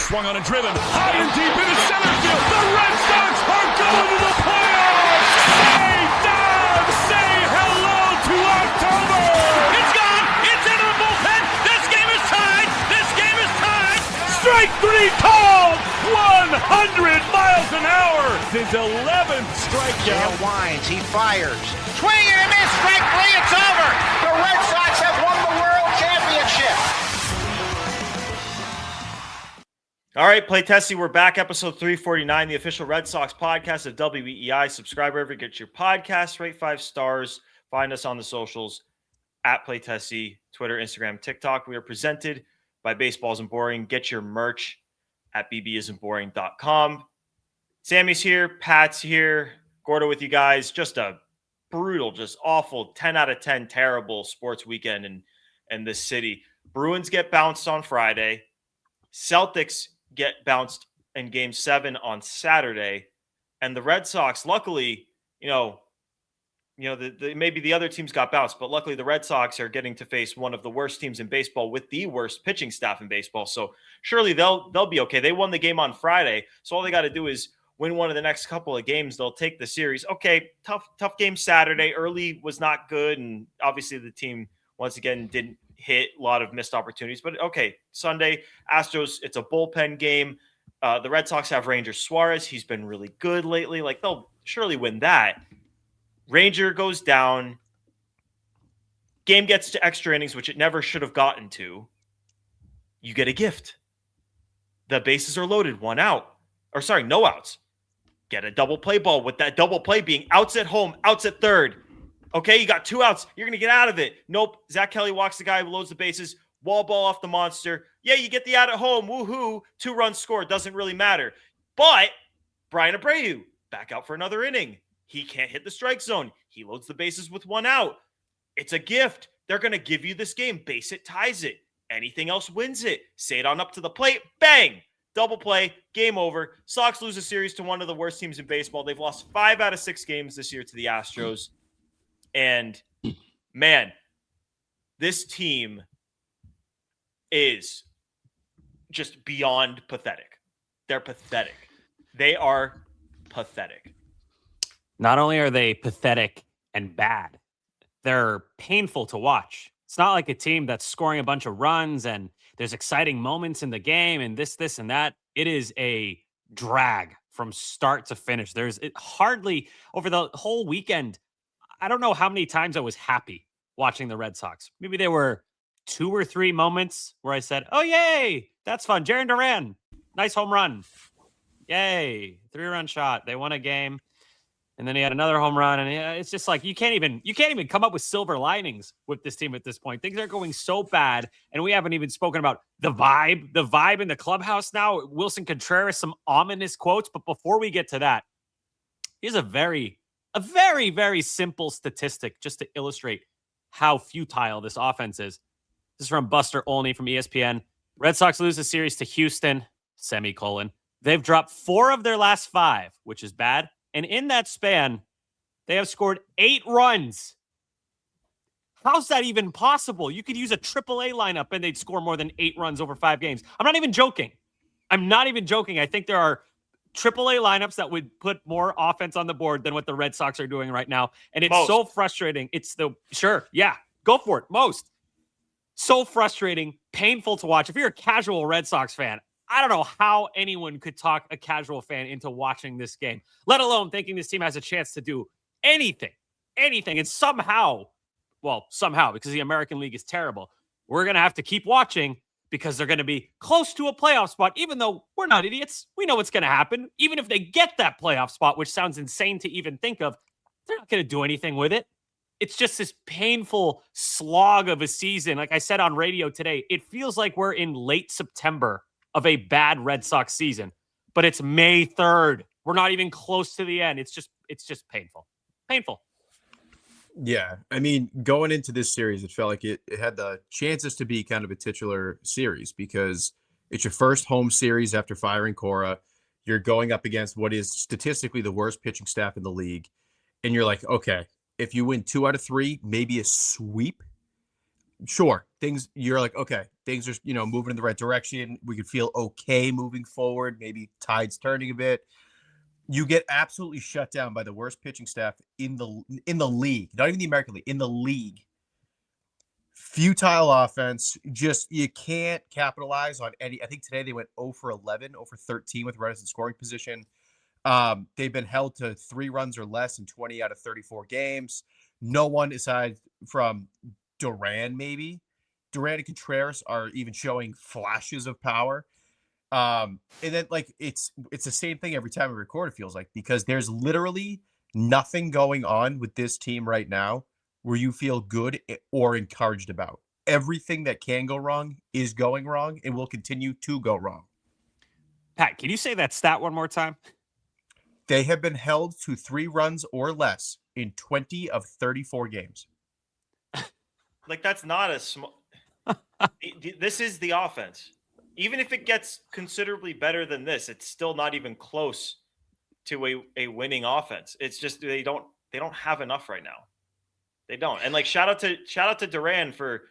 swung on and driven high and deep into center field. The Red Sox are going to the playoffs. Say down, say hello to October. It's gone. It's into the bullpen. This game is tied. This game is tied. Strike three called. 100 miles an hour. His 11th strikeout. Dale winds. He fires. Swing and a miss. Strike three. It's over. The Red Sox have won the World Championship. All right, Play Tessie, we're back. Episode 349, the official Red Sox podcast of WEEI. Subscribe wherever you get your podcasts. Rate 5 stars. Find us on the socials at Play Tessie, Twitter, Instagram, TikTok. We are presented by Baseball Isn't Boring. Get your merch at bbisn'tboring.com. Sammy's here. Pat's here. Gordo with you guys. Just a brutal, just awful, 10 out of 10 terrible sports weekend in this city. Bruins get bounced on Friday. Celtics get bounced in Game 7 on Saturday. And the Red Sox, luckily, maybe the other teams got bounced, but luckily the Red Sox are getting to face one of the worst teams in baseball with the worst pitching staff in baseball. So surely they'll be okay. They won the game on Friday, so all they got to do is win one of the next couple of games. They'll take the series. Okay, tough game Saturday. Early was not good, and obviously the team once again didn't hit a lot of missed opportunities. But okay, Sunday, Astros, it's a bullpen game. The Red Sox have Ranger Suarez. He's been really good lately. Like, they'll surely win that. Ranger goes down. Game gets to extra innings, which it never should have gotten to. You get a gift. The bases are loaded, no outs. Get a double play ball, with that double play being outs at home, outs at third. Okay, you got 2 outs. You're going to get out of it. Nope. Zach Kelly walks the guy who loads the bases. Wall ball off the monster. Yeah, you get the out at home. Woohoo. 2 runs scored. Doesn't really matter. But Brian Abreu, back out for another inning. He can't hit the strike zone. He loads the bases with 1 out. It's a gift. They're going to give you this game. Base it, ties it. Anything else wins it. Say it on up to the plate. Bang. Double play. Game over. Sox lose a series to one of the worst teams in baseball. They've lost 5 out of 6 games this year to the Astros. And, man, this team is just beyond pathetic. They're pathetic. They are pathetic. Not only are they pathetic and bad, they're painful to watch. It's not like a team that's scoring a bunch of runs and there's exciting moments in the game and this, and that. It is a drag from start to finish. There's hardly, over the whole weekend, I don't know how many times I was happy watching the Red Sox. Maybe there were 2 or 3 moments where I said, oh, yay, that's fun. Jarren Duran, nice home run. Yay, 3-run shot. They won a game. And then he had another home run. And it's just like, you can't even come up with silver linings with this team at this point. Things are going so bad. And we haven't even spoken about the vibe in the clubhouse now. Willson Contreras, some ominous quotes. But before we get to that, here's a very, very simple statistic just to illustrate how futile this offense is. This is from Buster Olney from ESPN. Red Sox lose the series to Houston, semicolon. They've dropped 4 of their last 5, which is bad. And in that span, they have scored 8 runs. How's that even possible? You could use a AAA lineup and they'd score more than 8 runs over 5 games. I'm not even joking. I think there are AAA lineups that would put more offense on the board than what the Red Sox are doing right now. And it's so frustrating. Go for it. Most. So frustrating, painful to watch. If you're a casual Red Sox fan, I don't know how anyone could talk a casual fan into watching this game, let alone thinking this team has a chance to do anything. And somehow, because the American League is terrible, we're going to have to keep watching because they're going to be close to a playoff spot, even though we're not idiots. We know what's going to happen. Even if they get that playoff spot, which sounds insane to even think of, they're not going to do anything with it. It's just this painful slog of a season. Like I said on radio today, it feels like we're in late September of a bad Red Sox season, but it's May 3rd. We're not even close to the end. It's just painful. Painful. Yeah. I mean, going into this series, it felt like it had the chances to be kind of a titular series because it's your first home series after firing Cora. You're going up against what is statistically the worst pitching staff in the league. And you're like, okay, if you win 2 out of 3, maybe a sweep. sure, you're like, okay, things are, moving in the right direction. We could feel okay moving forward. Maybe tide's turning a bit. You get absolutely shut down by the worst pitching staff in the league, not even the American League, in the league. Futile offense. Just, you can't capitalize on any. I think today they went 0 for 11, 0 for 13 with runners in scoring position. They've been held to 3 runs or less in 20 out of 34 games. No one aside from Duran, maybe. Duran and Contreras are even showing flashes of power. And then, like, it's the same thing every time we record, it feels like, because there's literally nothing going on with this team right now where you feel good or encouraged about. Everything that can go wrong is going wrong and will continue to go wrong. Pat, can you say that stat one more time? They have been held to 3 runs or less in 20 of 34 games. Like, that's not a small. This is the offense. Even if it gets considerably better than this, it's still not even close to a winning offense. It's just they don't have enough right now. They don't. And, like, shout out to Duran for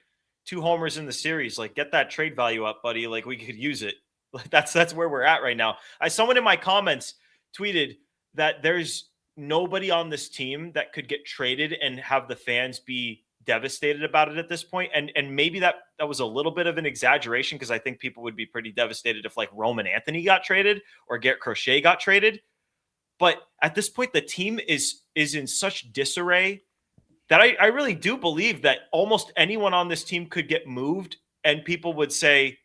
2 homers in the series. Like, get that trade value up, buddy. Like, we could use it. Like, that's where we're at right now. Someone in my comments tweeted that there's nobody on this team that could get traded and have the fans be devastated about it at this point. And maybe that was a little bit of an exaggeration, because I think people would be pretty devastated if, like, Roman Anthony got traded or Garrett Crochet got traded. But at this point, the team is in such disarray that I really do believe that almost anyone on this team could get moved and people would say,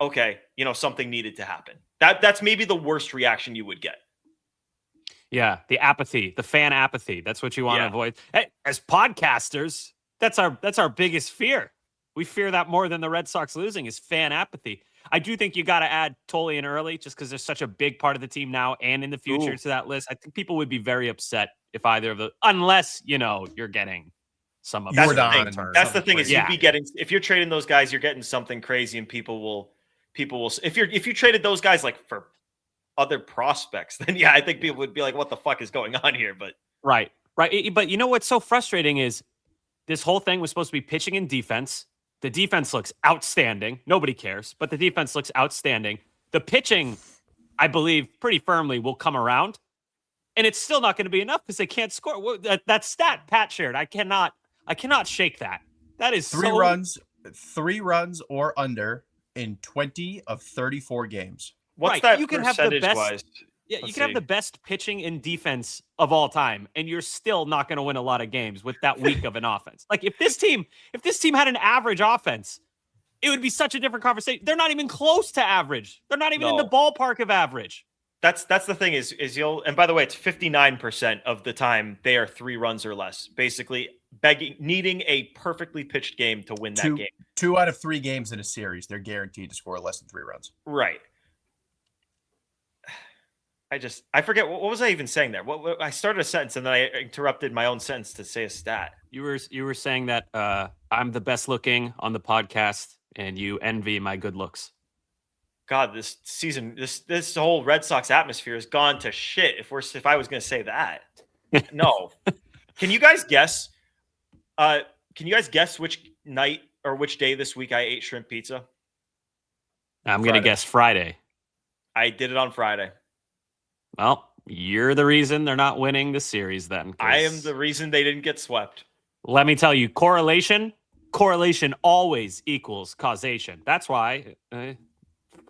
okay, something needed to happen. That's maybe the worst reaction you would get. Yeah, the apathy, the fan apathy. That's what you want to avoid. Hey, as podcasters, that's our biggest fear. We fear that more than the Red Sox losing, is fan apathy. I do think you got to add Tully in early, just because they're such a big part of the team now and in the future to that list. I think people would be very upset if either of the, unless you're getting some of that's the thing is you'd be getting, if you're trading those guys, you're getting something crazy, and people will if you traded those guys like for other prospects, then I think people would be like, what the fuck is going on here? But right. But you know what's so frustrating is this whole thing was supposed to be pitching and defense. The defense looks outstanding. Nobody cares, but the defense looks outstanding. The pitching, I believe, pretty firmly will come around, and it's still not going to be enough because they can't score. That stat Pat shared, I cannot shake that. That is 3 runs or under in 20 of 34 games. What's that percentage-wise? Yeah, you can have the best pitching and defense of all time, and you're still not going to win a lot of games with that weak of an offense. Like, if this team had an average offense, it would be such a different conversation. They're not even close to average. They're not even in the ballpark of average. That's the thing is and by the way, it's 59% of the time they are 3 runs or less, basically needing a perfectly pitched game to win that game. 2 out of 3 games in a series, they're guaranteed to score less than 3 runs. Right. I forget what was I even saying there. What I started a sentence and then I interrupted my own sentence to say a stat. You were saying that I'm the best looking on the podcast and you envy my good looks. God, this season, this whole Red Sox atmosphere has gone to shit. If I was going to say that, no. Can you guys guess? Which night or which day this week I ate shrimp pizza? I'm going to guess Friday. I did it on Friday. Well, you're the reason they're not winning the series then. I am the reason they didn't get swept. Let me tell you, correlation always equals causation. That's why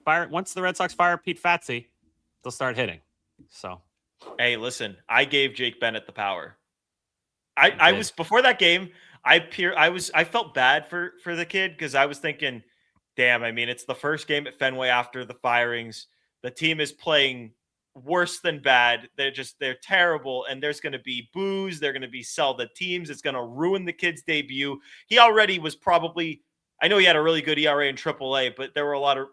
once the Red Sox fire Pete Fatsi, they'll start hitting. So, hey, listen, I gave Jake Bennett the power. I was before that game. I felt bad for the kid because I was thinking, damn. I mean, it's the first game at Fenway after the firings. The team is playing worse than bad. They're terrible, and there's going to be boos. They're going to be sell the teams. It's going to ruin the kid's debut. He already was probably. I know he had a really good ERA in AAA, but there were a lot of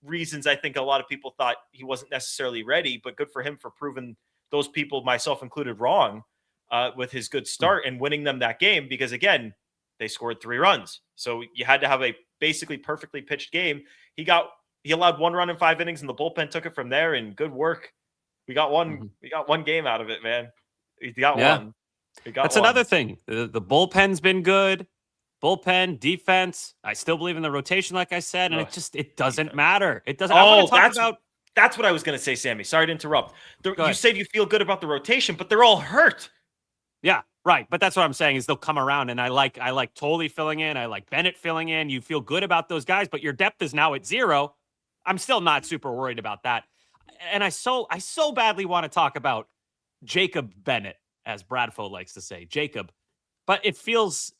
reasons I think a lot of people thought he wasn't necessarily ready. But good for him for proving those people, myself included, wrong with his good start and winning them that game. Because again, they scored 3 runs, so you had to have a basically perfectly pitched game. He allowed 1 run in 5 innings, and the bullpen took it from there. And good work. We got one. Mm-hmm. We got 1 game out of it, man. We got one. That's another thing. The bullpen's been good. bullpen, defense. I still believe in the rotation, like I said, and it doesn't matter. It doesn't. That's what I was going to say, Sammy. Sorry to interrupt. Go You ahead. said you feel good about the rotation, but they're all hurt. Yeah, right. But that's what I'm saying is they'll come around, and I like Tolley filling in. I like Bennett filling in. You feel good about those guys, but your depth is now at 0. I'm still not super worried about that. And I so badly want to talk about Jacob Bennett, as Bradfo likes to say, Jacob. But it feels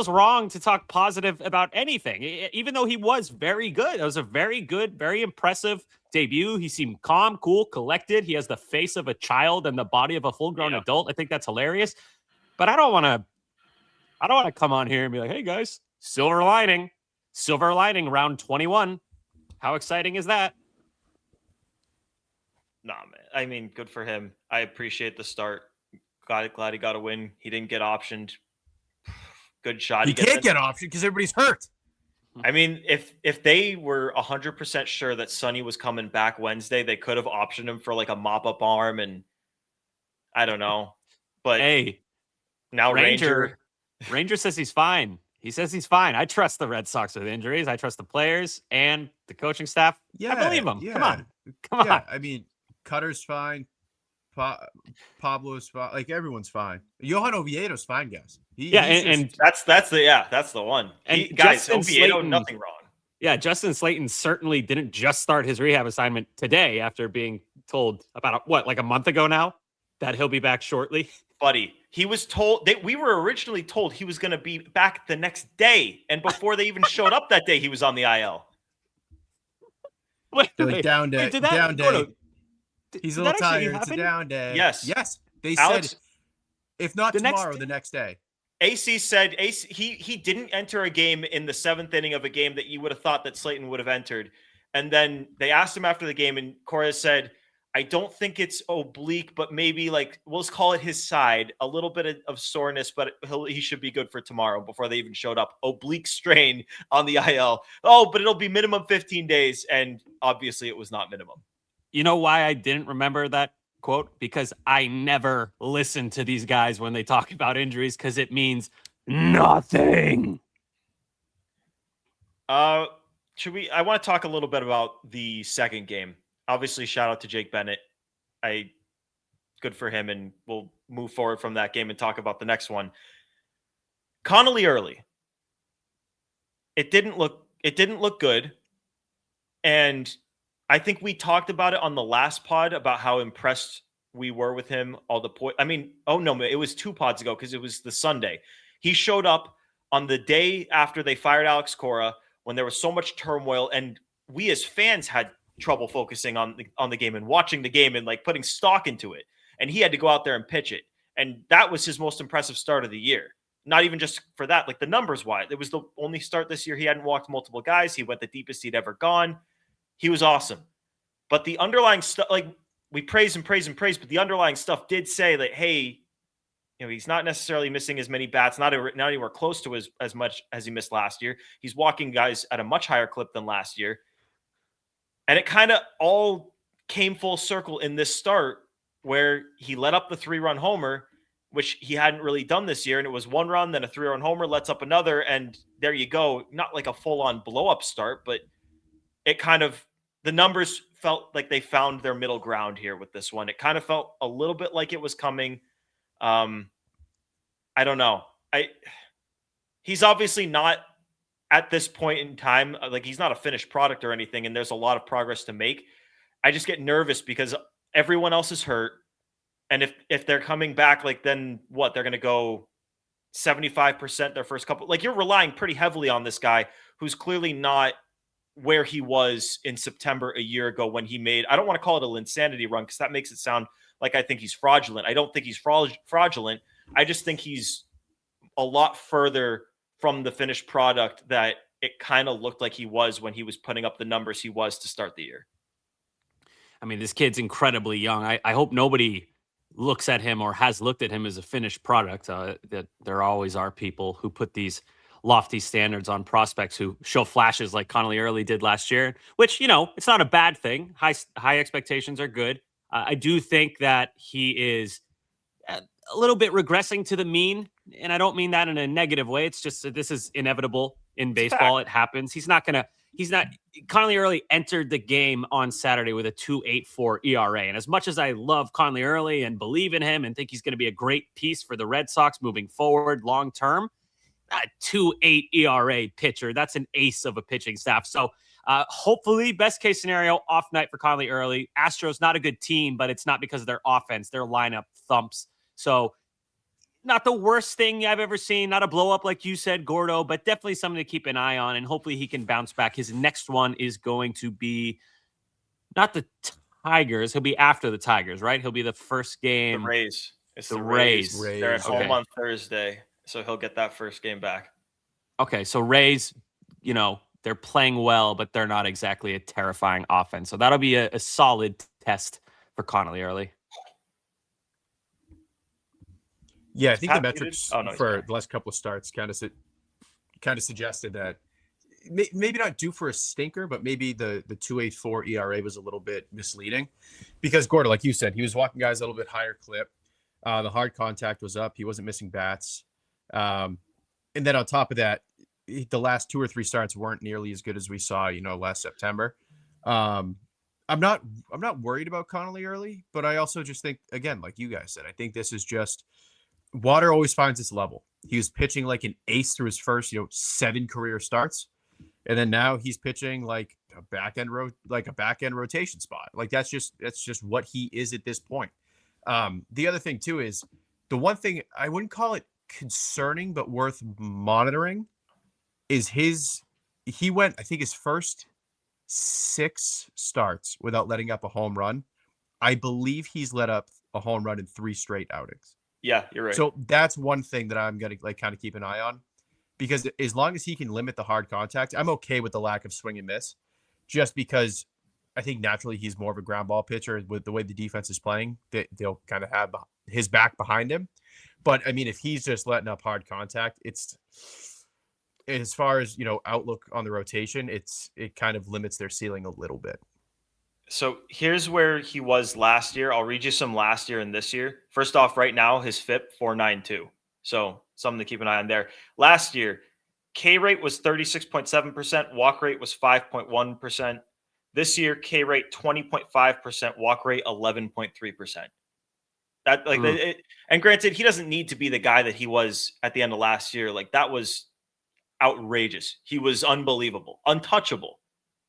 wrong to talk positive about anything, even though he was very good. It was a very good, very impressive debut. He seemed calm, cool, collected. He has the face of a child and the body of a full-grown adult. I think that's hilarious. But I don't want to come on here and be like, hey guys, silver lining round 21. How exciting is that? Nah, man. I mean, good for him. I appreciate the start. Glad he got a win. He didn't get optioned. Good shot. He can't get optioned because everybody's hurt. I mean, if they were 100% sure that Sonny was coming back Wednesday, they could have optioned him for like a mop-up arm, and I don't know. But hey, now Ranger says he's fine. He says he's fine. I trust the Red Sox with injuries. I trust the players and the coaching staff. Yeah, I believe them. Yeah. Come on. I mean, Cutter's fine. Pablo's fine. Like, everyone's fine. Johan Oviedo's fine, guys. And that's the one. And guys, Justin Oviedo, Slayton, nothing wrong. Yeah, Justin Slayton certainly didn't just start his rehab assignment today after being told about a month ago now that he'll be back shortly. Buddy, he was told that we were originally told he was going to be back the next day, and before they even showed up that day, he was on the IL. Wait, down day. did that, down day. Gordo, He's a little tired. It's a down day. Yes. They Alex, said if not tomorrow, the next day. AC said he didn't enter a game in the 7th inning of a game that you would have thought that Slayton would have entered. And then they asked him after the game, and Correa said, I don't think it's oblique, but maybe we'll call it his side, a little bit of soreness, but he should be good for tomorrow before they even showed up. Oblique strain on the IL. Oh, but it'll be minimum 15 days. And obviously it was not minimum. You know why I didn't remember that quote? Because I never listen to these guys when they talk about injuries because it means nothing. I want to talk a little bit about the second game. Obviously, shout out to Jake Bennett. Good for him, and we'll move forward from that game and talk about the next one. Connolly early. It didn't look good. And I think we talked about it on the last pod about how impressed we were with him. It was 2 pods ago because it was the Sunday. He showed up on the day after they fired Alex Cora when there was so much turmoil, and we as fans had trouble focusing on the game and watching the game and putting stock into it. And he had to go out there and pitch it. And that was his most impressive start of the year. Not even just for that, the numbers wise. It was the only start this year. He hadn't walked multiple guys. He went the deepest he'd ever gone. He was awesome. But the underlying stuff, we praise and praise and praise, but the underlying stuff did say that, hey, he's not necessarily missing as many bats, not anywhere close to as much as he missed last year. He's walking guys at a much higher clip than last year. And it kind of all came full circle in this start where he let up the 3-run homer, which he hadn't really done this year. And it was 1 run, then a 3-run homer, lets up another. And there you go. Not like a full-on blow-up start, but it kind of, the numbers felt like they found their middle ground here with this one. It kind of felt a little bit like it was coming. I don't know. He's obviously not at this point in time, he's not a finished product or anything, and there's a lot of progress to make. I just get nervous because everyone else is hurt. And if they're coming back, then what? They're going to go 75% their first couple. You're relying pretty heavily on this guy who's clearly not where he was in September a year ago when he made, I don't want to call it an insanity run because that makes it sound like I think he's fraudulent. I don't think he's fraudulent. I just think he's a lot further from the finished product that it kind of looked like he was when he was putting up the numbers he was to start the year. I mean, this kid's incredibly young. I hope nobody looks at him or has looked at him as a finished product. That there always are people who put these lofty standards on prospects who show flashes like Connolly Early did last year, which, it's not a bad thing. High expectations are good. I do think that he is a little bit regressing to the mean And I don't mean that in a negative way. It's just that this is inevitable in baseball. It happens. Conley Early entered the game on Saturday with a 2.84 ERA. And as much as I love Conley Early and believe in him and think he's going to be a great piece for the Red Sox moving forward long term, a 2.8 ERA pitcher, that's an ace of a pitching staff. So hopefully, best case scenario, off night for Conley Early. Astros, not a good team, but it's not because of their offense. Their lineup thumps. So not the worst thing I've ever seen. Not a blow up like you said, Gordo, but definitely something to keep an eye on. And hopefully he can bounce back. His next one is going to be not the Tigers. He'll be after the Tigers, right? He'll be the first game. The Rays. It's the Rays. They're at home on Thursday, so he'll get that first game back. Okay, so Rays, they're playing well, but they're not exactly a terrifying offense. So that'll be a solid test for Conley Early. Yeah, I think the metrics for the the last couple of starts kind of suggested that maybe not due for a stinker, but maybe the 2.84 ERA was a little bit misleading because Gordo, like you said, he was walking guys a little bit higher clip. The hard contact was up. He wasn't missing bats. And then on top of that, the last 2 or 3 starts weren't nearly as good as we saw, last September. I'm not worried about Conley Early, but I also just think, again, like you guys said, I think this is just water always finds its level. He was pitching like an ace through his first, 7 career starts. And then now he's pitching like a back end rotation spot. Like that's just what he is at this point. The other thing too is the one thing I wouldn't call it concerning, but worth monitoring is he went, I think his first 6 starts without letting up a home run. I believe he's let up a home run in 3 straight outings. Yeah, you're right. So that's one thing that I'm going to kind of keep an eye on because as long as he can limit the hard contact, I'm okay with the lack of swing and miss just because I think naturally he's more of a ground ball pitcher with the way the defense is playing. They'll kind of have his back behind him. But I mean, if he's just letting up hard contact, it's as far as, outlook on the rotation, it kind of limits their ceiling a little bit. So here's where he was last year. I'll read you some last year and this year. First off, right now, his FIP 4.92. So something to keep an eye on there. Last year, K rate was 36.7%. Walk rate was 5.1%. This year, K rate 20.5%. Walk rate 11.3%. That and granted, he doesn't need to be the guy that he was at the end of last year. Like that was outrageous. He was unbelievable, untouchable.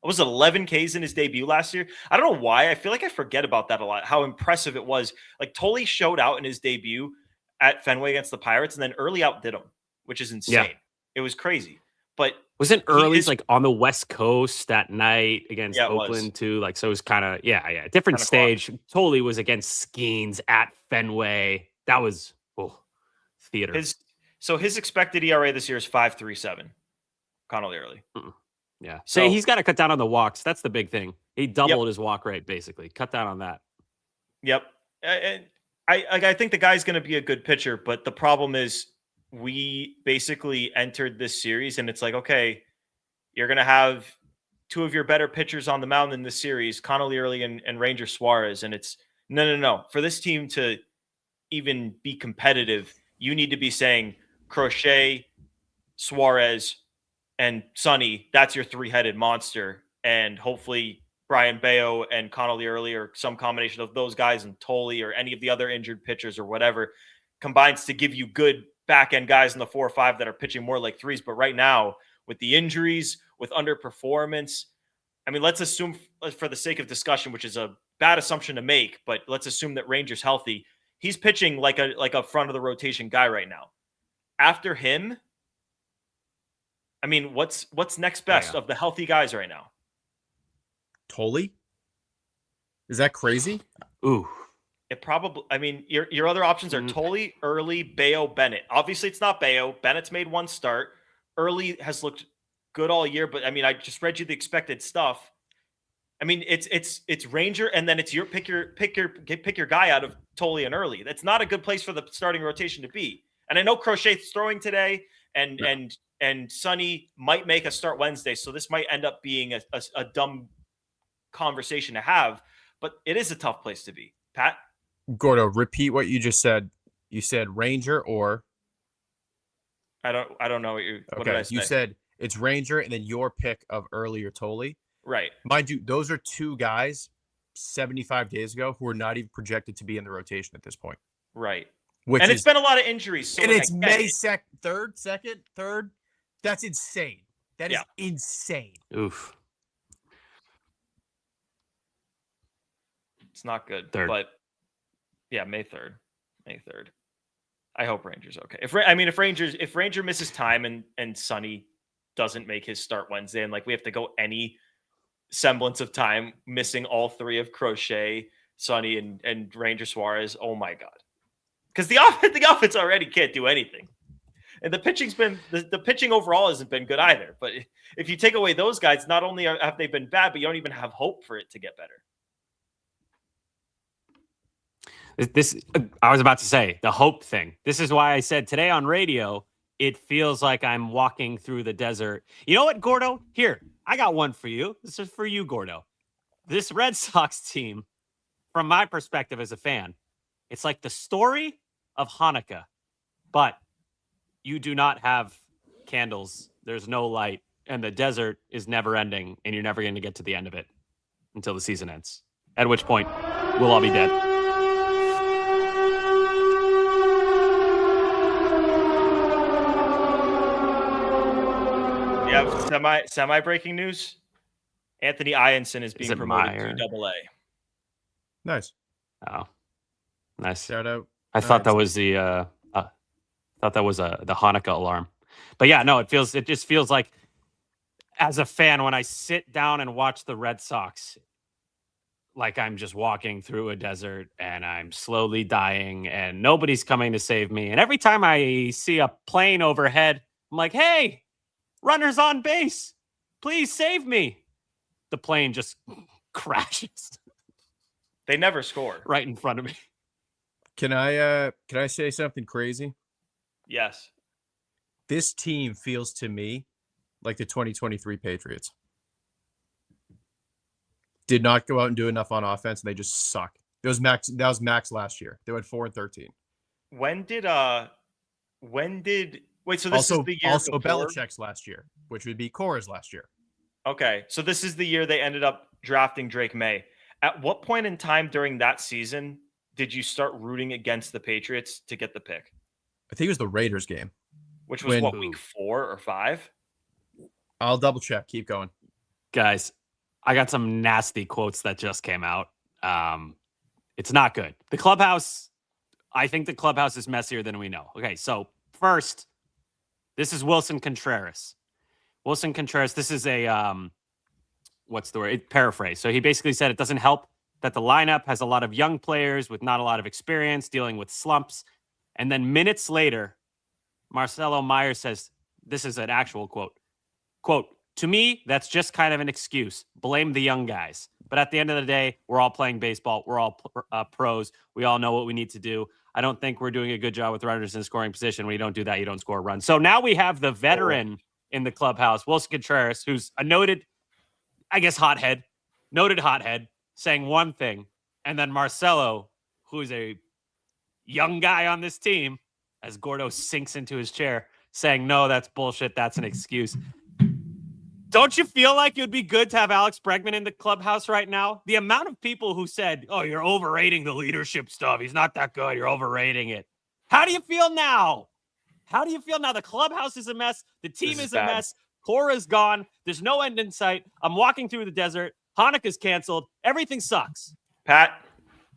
It was 11 Ks in his debut last year. I don't know why. I feel like I forget about that a lot, how impressive it was. Like Toley showed out in his debut at Fenway against the Pirates and then early outdid him, which is insane. Yeah. It was crazy. But wasn't Early's like on the West Coast that night against Oakland too? Like, so it was kind of, different stage. Toley was against Skeens at Fenway. That was theater. His expected ERA this year is 5.37. Conley Early. Yeah. So he's got to cut down on the walks. That's the big thing. He doubled his walk rate, basically. Cut down on that. Yep. And I think the guy's going to be a good pitcher, but the problem is we basically entered this series and it's like, okay, you're going to have 2 of your better pitchers on the mound in this series, Conley Early and Ranger Suarez. And it's no. For this team to even be competitive, you need to be saying Crochet, Suarez, and Sonny, that's your 3-headed monster. And hopefully Brian Bayo and Conley Early or some combination of those guys and Toley or any of the other injured pitchers or whatever combines to give you good back-end guys in the 4 or 5 that are pitching more like 3s. But right now, with the injuries, with underperformance, I mean, let's assume for the sake of discussion, which is a bad assumption to make, but let's assume that Ranger's healthy. He's pitching like a front of the rotation guy right now. After him, I mean, what's next best of the healthy guys right now? Toley? Is that crazy? Ooh. It probably, I mean, your other options are Toley, Early, Bayo, Bennett. Obviously, it's not Bayo. Bennett's made 1 start. Early has looked good all year, but I mean, I just read you the expected stuff. I mean, it's Ranger, and then it's pick your guy out of Toley and Early. That's not a good place for the starting rotation to be. And I know Crochet's throwing today, and Sonny might make a start Wednesday, so this might end up being a dumb conversation to have, but it is a tough place to be. Pat? Gordo, repeat what you just said. You said Ranger or? I don't know what you. What Okay, did I say? you said it's Ranger and then your pick of Early or Tolley. Right. Mind you, those are two guys 75 days ago who are not even projected to be in the rotation at this point. Right. Which And is it's been a lot of injuries. So and like, it's I get May it. 2nd, 3rd. That's insane. That is insane. Oof. It's not good. Third. But yeah, May 3rd. May 3rd. I hope Ranger's okay. If Ranger misses time and Sonny doesn't make his start Wednesday, and like we have to go any semblance of time missing all three of Crochet, Sonny, and Ranger Suarez, oh my God. Because the offense already can't do anything. And the pitching's been the pitching overall hasn't been good either. But if you take away those guys, not only have they been bad, but you don't even have hope for it to get better. This I was about to say the hope thing. This is why I said today on radio, it feels like I'm walking through the desert. You know what, Gordo? Here, I got one for you. This is for you, Gordo. This Red Sox team, from my perspective as a fan, it's like the story of Hanukkah, but you do not have candles. There's no light, and the desert is never ending, and you're never going to get to the end of it until the season ends, at which point we'll all be dead. You have semi breaking news. Anthony Ianson is being promoted to AA. Nice. Oh, nice. Shout out. I thought that was the the Hanukkah alarm. But yeah, no, it just feels like as a fan, when I sit down and watch the Red Sox, like I'm just walking through a desert and I'm slowly dying and nobody's coming to save me. And every time I see a plane overhead, I'm like, hey, runners on base, please save me. The plane just crashes. They never score. Right in front of me. Can I say something crazy? Yes. This team feels to me like the 2023 Patriots. Did not go out and do enough on offense, and they just suck. That was Max last year. They went 4-13. When did wait, so this also, is the year also before? Belichick's last year, which would be Cora's last year. Okay, so this is the year they ended up drafting Drake May. At what point in time during that season did you start rooting against the Patriots to get the pick? I think it was the Raiders game. Which was week 4 or 5? I'll double check. Keep going. Guys, I got some nasty quotes that just came out. It's not good. The clubhouse, I think the clubhouse is messier than we know. Okay, so first, this is Willson Contreras. Willson Contreras, this is a, what's the word? Paraphrase. So he basically said it doesn't help that the lineup has a lot of young players with not a lot of experience dealing with slumps. And then minutes later, Marcelo Myers says, this is an actual quote, to me, that's just kind of an excuse. Blame the young guys. But at the end of the day, we're all playing baseball. We're all pros. We all know what we need to do. I don't think we're doing a good job with runners in scoring position. When you don't do that, you don't score a run. So now we have the veteran in the clubhouse, Willson Contreras, who's a noted, I guess, noted hothead, saying one thing. And then Marcelo, who's a young guy on this team, as Gordo sinks into his chair, saying, no, that's bullshit. That's an excuse. Don't you feel like it would be good to have Alex Bregman in the clubhouse right now? The amount of people who said, oh, you're overrating the leadership stuff. He's not that good. You're overrating it. How do you feel now? The clubhouse is a mess. The team is a mess. Cora's gone. There's no end in sight. I'm walking through the desert. Hanukkah's canceled. Everything sucks. Pat?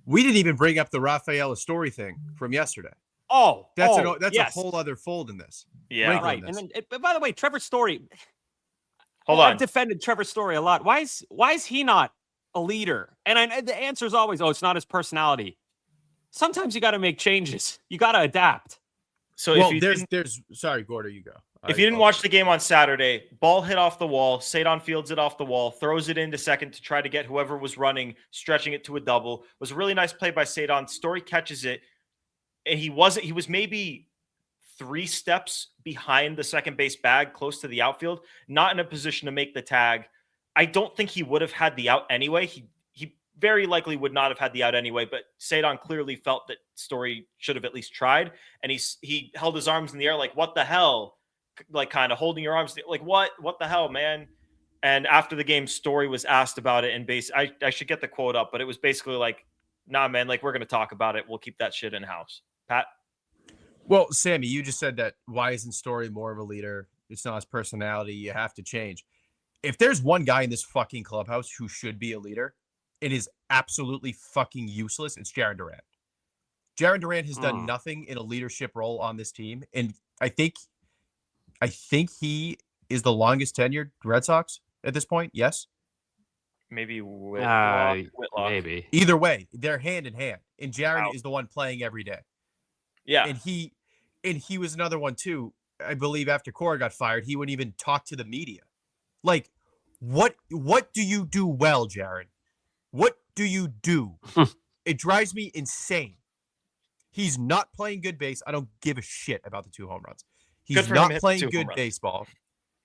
We didn't even bring up the Rafael Astori thing from yesterday. That's a whole other fold in this. Yeah. Right. And then, by the way, Trevor Story. Hold on. I've defended Trevor Story a lot. Why is he not a leader? And the answer is always, it's not his personality. Sometimes you got to make changes. You got to adapt. So sorry, Gordo, you go. If you didn't watch the game on Saturday, ball hit off the wall. Sadon fields it off the wall, throws it into second to try to get whoever was running, stretching it to a double. It was a really nice play by Sadon. Story catches it, and he was maybe 3 steps behind the second base bag, close to the outfield, not in a position to make the tag. I don't think he would have had the out anyway. He very likely would not have had the out anyway, but Sadon clearly felt that Story should have at least tried, and he held his arms in the air like, what the hell? like kind of holding your arms, like what the hell, man? And after the game, Story was asked about it, and I should get the quote up, but it was basically like, nah, man, like we're gonna talk about it. We'll keep that shit in house. Pat. Well, Sammy, you just said that why isn't Story more of a leader? It's not his personality. You have to change. If there's one guy in this fucking clubhouse who should be a leader, it is absolutely fucking useless. It's Jarren Duran. Jarren Duran has done nothing in a leadership role on this team, and I think he is the longest tenured Red Sox at this point. Yes, maybe Whitlock. Maybe. Either way, they're hand in hand, and Jarren is the one playing every day. Yeah, and he was another one too. I believe after Cora got fired, he wouldn't even talk to the media. Like, what do you do well, Jarren? What do you do? It drives me insane. He's not playing good base. I don't give a shit about the 2 home runs. He's not playing good baseball.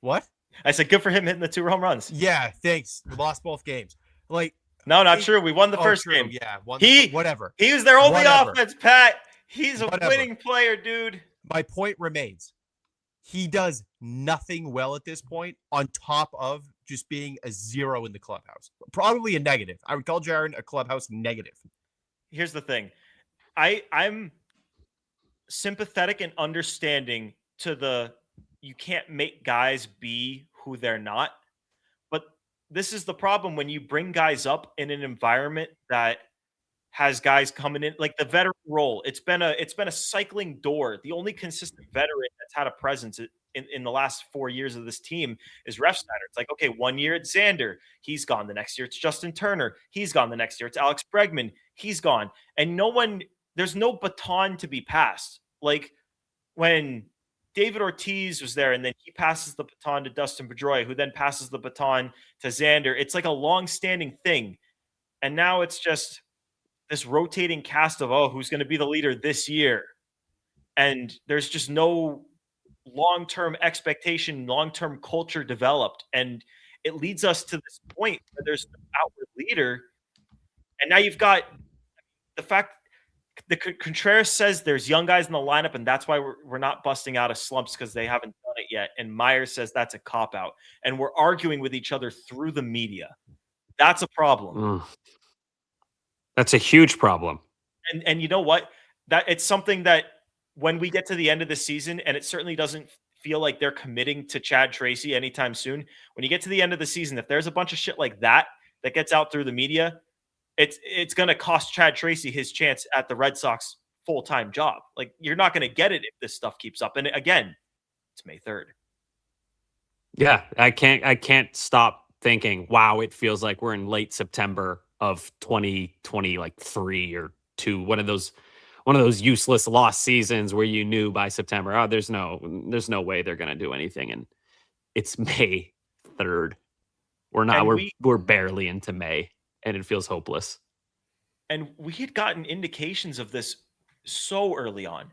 What? I said good for him hitting the 2 home runs. Yeah, thanks. We lost both games. Like, no, not true. We won the first game. Yeah, whatever. He was their only offense, Pat. He's a winning player, dude. My point remains. He does nothing well at this point on top of just being a 0 in the clubhouse. Probably a negative. I would call Jarren a clubhouse negative. Here's the thing. I'm sympathetic and understanding to you can't make guys be who they're not. But this is the problem when you bring guys up in an environment that has guys coming in like the veteran role. It's been a cycling door. The only consistent veteran that's had a presence in the last 4 years of this team is Refsnyder. It's like, okay, 1 year it's Xander, he's gone. The next year it's Justin Turner, he's gone. The next year it's Alex Bregman, he's gone. And there's no baton to be passed. Like when David Ortiz was there and then he passes the baton to Dustin Pedroia, who then passes the baton to Xander. It's like a long-standing thing. And now it's just this rotating cast of, who's going to be the leader this year? And there's just no long-term expectation, long-term culture developed. And it leads us to this point where there's no outward leader. And now you've got the fact the Contreras says there's young guys in the lineup, and that's why we're not busting out of slumps because they haven't done it yet. And Myers says that's a cop-out. And we're arguing with each other through the media. That's a problem. That's a huge problem. And you know what? That it's something that when we get to the end of the season, and it certainly doesn't feel like they're committing to Chad Tracy anytime soon. When you get to the end of the season, if there's a bunch of shit like that gets out through the media, it's going to cost Chad Tracy his chance at the Red Sox full-time job. Like, you're not going to get it if this stuff keeps up. And again, it's May 3rd. Yeah, I can't stop thinking, wow, it feels like we're in late September of 2020, like 3 or 2, one of those useless lost seasons where you knew by September, there's no way they're going to do anything. And it's May 3rd. We're barely into May, and it feels hopeless. And we had gotten indications of this so early on.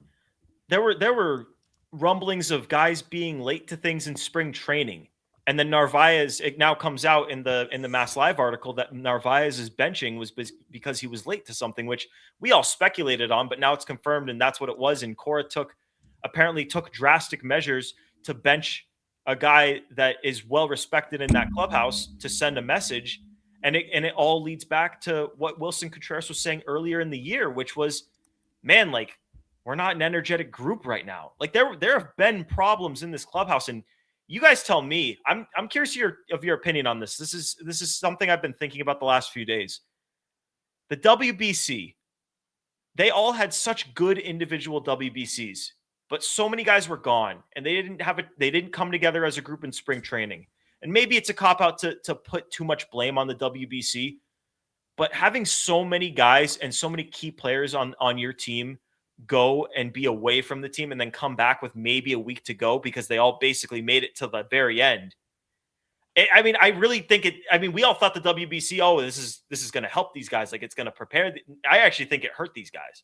There were rumblings of guys being late to things in spring training. And then Narvaez, it now comes out in the Mass Live article that Narvaez's benching was because he was late to something, which we all speculated on, but now it's confirmed, and that's what it was. And Cora apparently took drastic measures to bench a guy that is well respected in that clubhouse to send a message. And it all leads back to what Willson Contreras was saying earlier in the year, which was, man, like, we're not an energetic group right now. Like, there have been problems in this clubhouse, and you guys tell me. I'm curious of your opinion on this. This is something I've been thinking about the last few days. The WBC, they all had such good individual WBCs, but so many guys were gone, and they didn't come together as a group in spring training. And maybe it's a cop-out to put too much blame on the WBC, but having so many guys and so many key players on your team go and be away from the team and then come back with maybe a week to go because they all basically made it to the very end. I really think we all thought the WBC, this is going to help these guys. Like, it's going to prepare. I actually think it hurt these guys.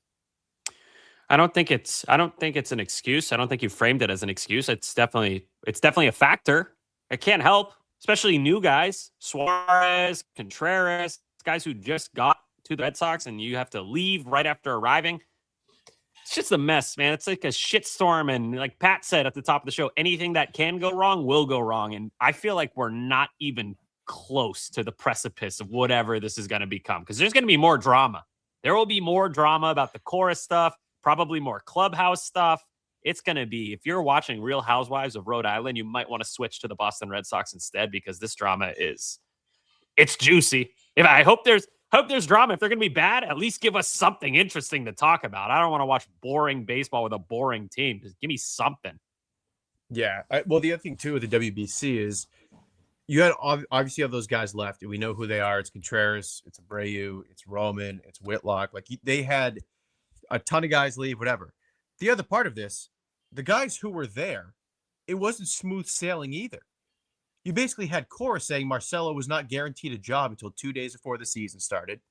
I don't think it's an excuse. I don't think you framed it as an excuse. It's definitely a factor. It can't help, especially new guys, Suarez, Contreras, guys who just got to the Red Sox and you have to leave right after arriving. It's just a mess, man. It's like a shitstorm. And like Pat said at the top of the show, anything that can go wrong will go wrong. And I feel like we're not even close to the precipice of whatever this is going to become, because there's going to be more drama. There will be more drama about the chorus stuff, probably more clubhouse stuff. It's going to be, if you're watching Real Housewives of Rhode Island, you might want to switch to the Boston Red Sox instead, because this drama it's juicy. I hope there's drama. If they're going to be bad, at least give us something interesting to talk about. I don't want to watch boring baseball with a boring team. Just give me something. Yeah. Well, the other thing too with the WBC is you had obviously have those guys left, and we know who they are. It's Contreras, it's Abreu, it's Roman, it's Whitlock. Like they had a ton of guys leave, whatever. The other part of this, the guys who were there, it wasn't smooth sailing either. You basically had Cora saying Marcelo was not guaranteed a job until 2 days before the season started.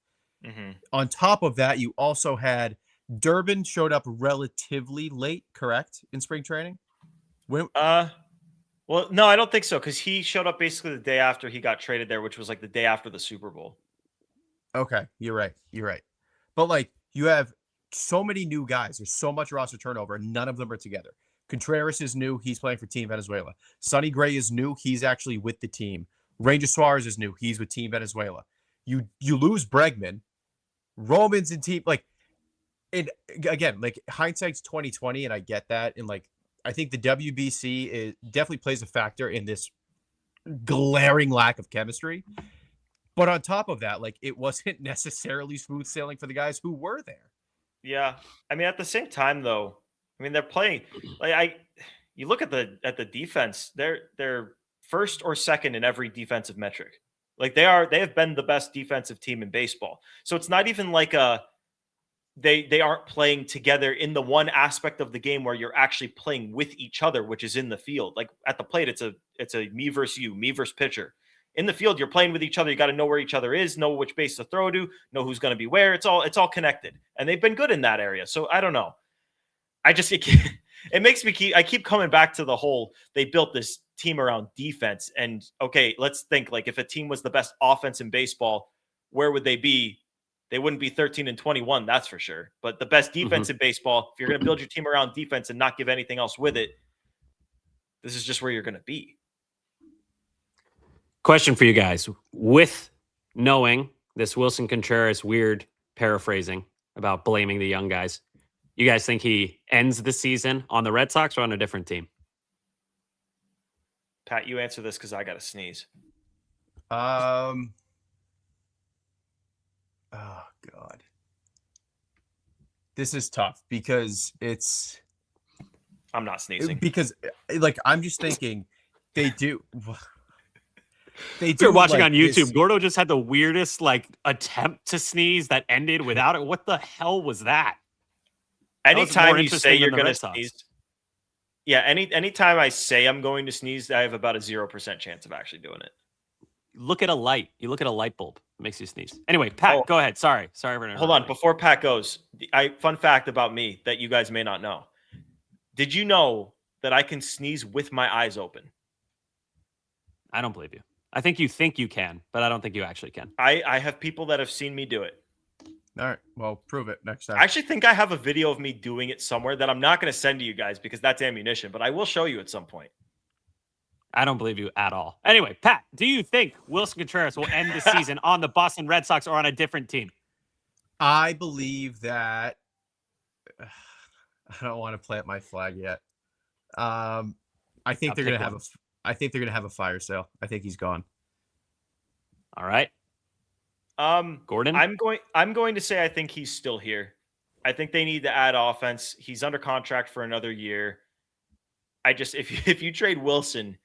Mm-hmm. On top of that, you also had Durbin showed up relatively late, correct, in spring training? Well, no, I don't think so, because he showed up basically the day after he got traded there, which was like the day after the Super Bowl. Okay, you're right. But like you have so many new guys. There's so much roster turnover, and none of them are together. Contreras is new. He's playing for Team Venezuela. Sonny Gray is new. He's actually with the team. Ranger Suarez is new. He's with Team Venezuela. You lose Bregman. Roman's in team. Like, and again, like hindsight's 2020, and I get that. And like, I think the WBC definitely plays a factor in this glaring lack of chemistry. But on top of that, like it wasn't necessarily smooth sailing for the guys who were there. Yeah, I mean, at the same time, though, I mean, they're playing like you look at the defense, they're first or second in every defensive metric. Like they have been the best defensive team in baseball. So it's not even like they aren't playing together in the one aspect of the game where you're actually playing with each other, which is in the field. Like at the plate, it's a me versus you, me versus pitcher. In the field, you're playing with each other. You got to know where each other is, know which base to throw to, know who's going to be where. It's all connected, and they've been good in that area. So I don't know. It makes me I keep coming back to the whole they built this team around defense. And okay, let's think like if a team was the best offense in baseball, where would they be? They wouldn't be 13-21, that's for sure. But the best defense in baseball, if you're going to build your team around defense and not give anything else with it, this is just where you're going to be. Question for you guys. With knowing this Willson Contreras weird paraphrasing about blaming the young guys, you guys think he ends the season on the Red Sox or on a different team? Pat, you answer this because I got to sneeze. Oh God. This is tough because I'm not sneezing. Because like I'm just thinking they do. If you're watching like on YouTube, Gordo just had the weirdest like attempt to sneeze that ended without it. What the hell was that? Anytime you say you're going to sneeze, anytime I say I'm going to sneeze, I have about a 0% chance of actually doing it. Look at a light. You look at a light bulb. It makes you sneeze. Anyway, Pat, go ahead. Sorry. Hold on. Before Pat goes, fun fact about me that you guys may not know. Did you know that I can sneeze with my eyes open? I don't believe you. I think you can, but I don't think you actually can. I have people that have seen me do it. All right. Well, prove it next time. I actually think I have a video of me doing it somewhere that I'm not going to send to you guys because that's ammunition, but I will show you at some point. I don't believe you at all. Anyway, Pat, do you think Willson Contreras will end the season on the Boston Red Sox or on a different team? I believe that I don't want to plant my flag yet. I think they're going to have a fire sale. I think he's gone. All right. Gordon, I'm going to say I think he's still here. I think they need to add offense. He's under contract for another year. If you trade Willson,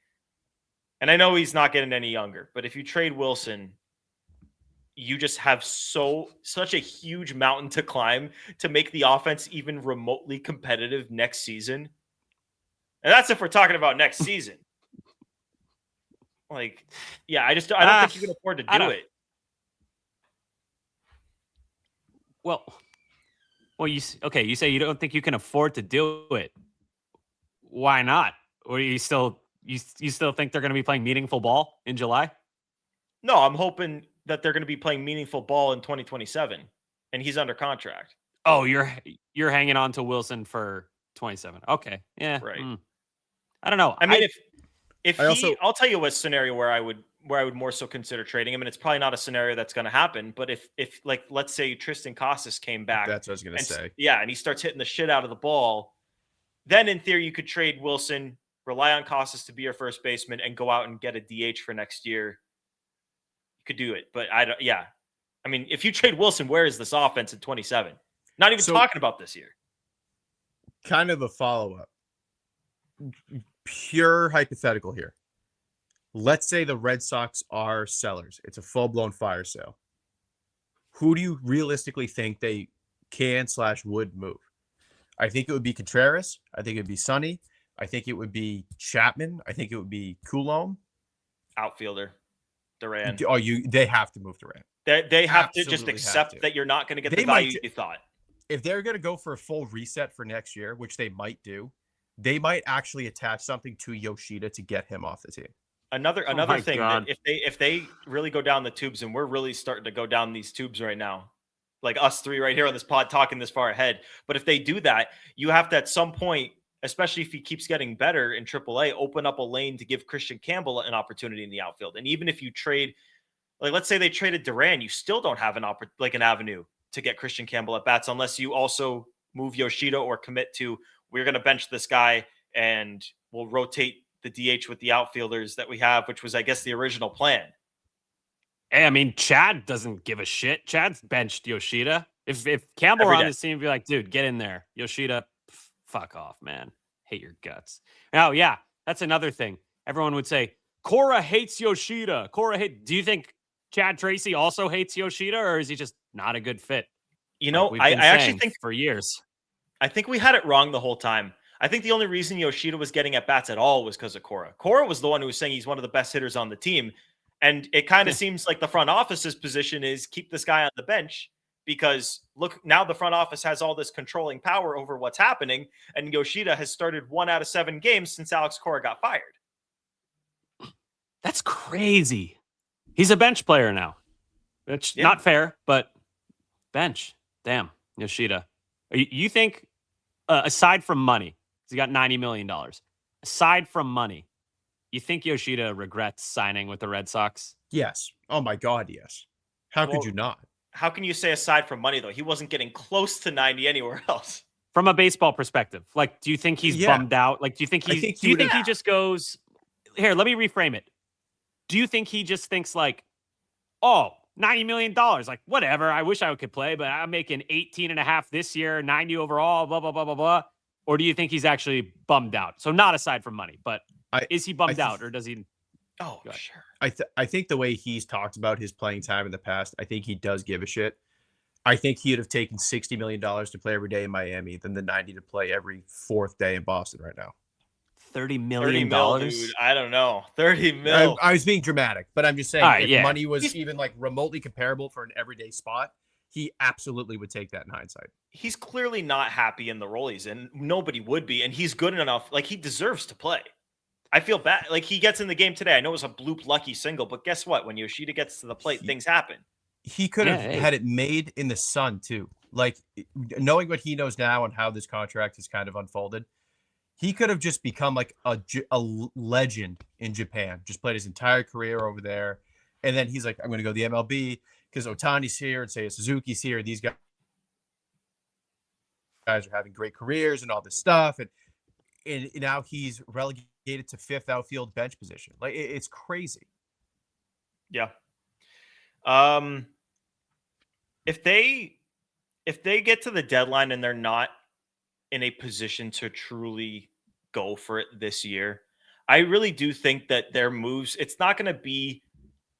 and I know he's not getting any younger, but if you trade Willson, you just have such a huge mountain to climb to make the offense even remotely competitive next season. And that's if we're talking about next season. Like, yeah, I don't think you can afford to do it. Well, you say you don't think you can afford to do it. Why not? Or you still think they're going to be playing meaningful ball in July? No, I'm hoping that they're going to be playing meaningful ball in 2027, and he's under contract. Oh, you're hanging on to Willson for 27. Okay. Yeah. Right. I don't know. I mean, if I'll tell you a scenario where I would more so consider trading him, and it's probably not a scenario that's going to happen. But if like let's say Tristan Casas came back, That's what I was going to say. Yeah, and he starts hitting the shit out of the ball, then in theory you could trade Willson, rely on Casas to be your first baseman, and go out and get a DH for next year. You could do it, but I don't. Yeah, I mean, if you trade Willson, where is this offense at 27? Not even talking about this year. Kind of a follow-up. Pure hypothetical here. Let's say the Red Sox are sellers. It's a full-blown fire sale. Who do you realistically think they can/would move? I think it would be Contreras. I think it would be Sonny. I think it would be Chapman. I think it would be Coulomb. Outfielder, Duran. They have to move Duran. They have to just accept that you're not going to get the value you thought. If they're going to go for a full reset for next year, which they might do, they might actually attach something to Yoshida to get him off the team. Another thing, that if they really go down the tubes, and we're really starting to go down these tubes right now, like us three right here on this pod talking this far ahead. But if they do that, you have to at some point, especially if he keeps getting better in AAA, open up a lane to give Christian Campbell an opportunity in the outfield. And even if you trade, like let's say they traded Duran, you still don't have an avenue to get Christian Campbell at bats unless you also move Yoshida or commit to we're going to bench this guy and we'll rotate the DH with the outfielders that we have, which was, I guess, the original plan. Hey, I mean, Chad doesn't give a shit. Chad's benched Yoshida. If Campbell were on his team, be like, dude, get in there. Yoshida, fuck off, man. Hate your guts. Now, yeah, that's another thing. Everyone would say, Cora hates Yoshida. Do you think Chad Tracy also hates Yoshida, or is he just not a good fit? You know, I actually think for years. I think we had it wrong the whole time. I think the only reason Yoshida was getting at bats at all was because of Cora. Cora was the one who was saying he's one of the best hitters on the team. And it kind of seems like the front office's position is keep this guy on the bench because look, now the front office has all this controlling power over what's happening. And Yoshida has started 1 out of 7 games since Alex Cora got fired. That's crazy. He's a bench player now. It's not fair, but bench. Damn, Yoshida. You think, aside from money, he got $90 million. Aside from money, you think Yoshida regrets signing with the Red Sox? Yes. Oh my God, yes. How could you not? How can you say aside from money, though? He wasn't getting close to 90 anywhere else. From a baseball perspective, like, do you think he's bummed out? Like, do you think he just goes, here, let me reframe it. Do you think he just thinks like, oh, $90 million, like, whatever, I wish I could play, but I'm making 18.5 this year, 90 overall, blah, blah, blah, blah, blah. Or do you think he's actually bummed out? So not aside from money, but is he bummed out, or does he? Oh, sure. I think the way he's talked about his playing time in the past, I think he does give a shit. I think he'd have taken $60 million to play every day in Miami than the 90 to play every 4th day in Boston right now. $30 million? Dude, I don't know. 30 mil. I was being dramatic, but I'm just saying if money was even like remotely comparable for an everyday spot, he absolutely would take that in hindsight. He's clearly not happy in the role he's in. Nobody would be, and he's good enough. Like, he deserves to play. I feel bad. Like, he gets in the game today. I know it was a bloop lucky single, but guess what? When Yoshida gets to the plate, things happen. He could have had it made in the sun too. Like, knowing what he knows now and how this contract has kind of unfolded, he could have just become like a legend in Japan. Just played his entire career over there, and then he's like, I'm going to go to the MLB because Otani's here and say Suzuki's here. These guys are having great careers and all this stuff, and now he's relegated to 5th outfield bench position. Like, it's crazy. Yeah. If they get to the deadline and they're not in a position to truly go for it this year, I really do think that their moves, it's not going to be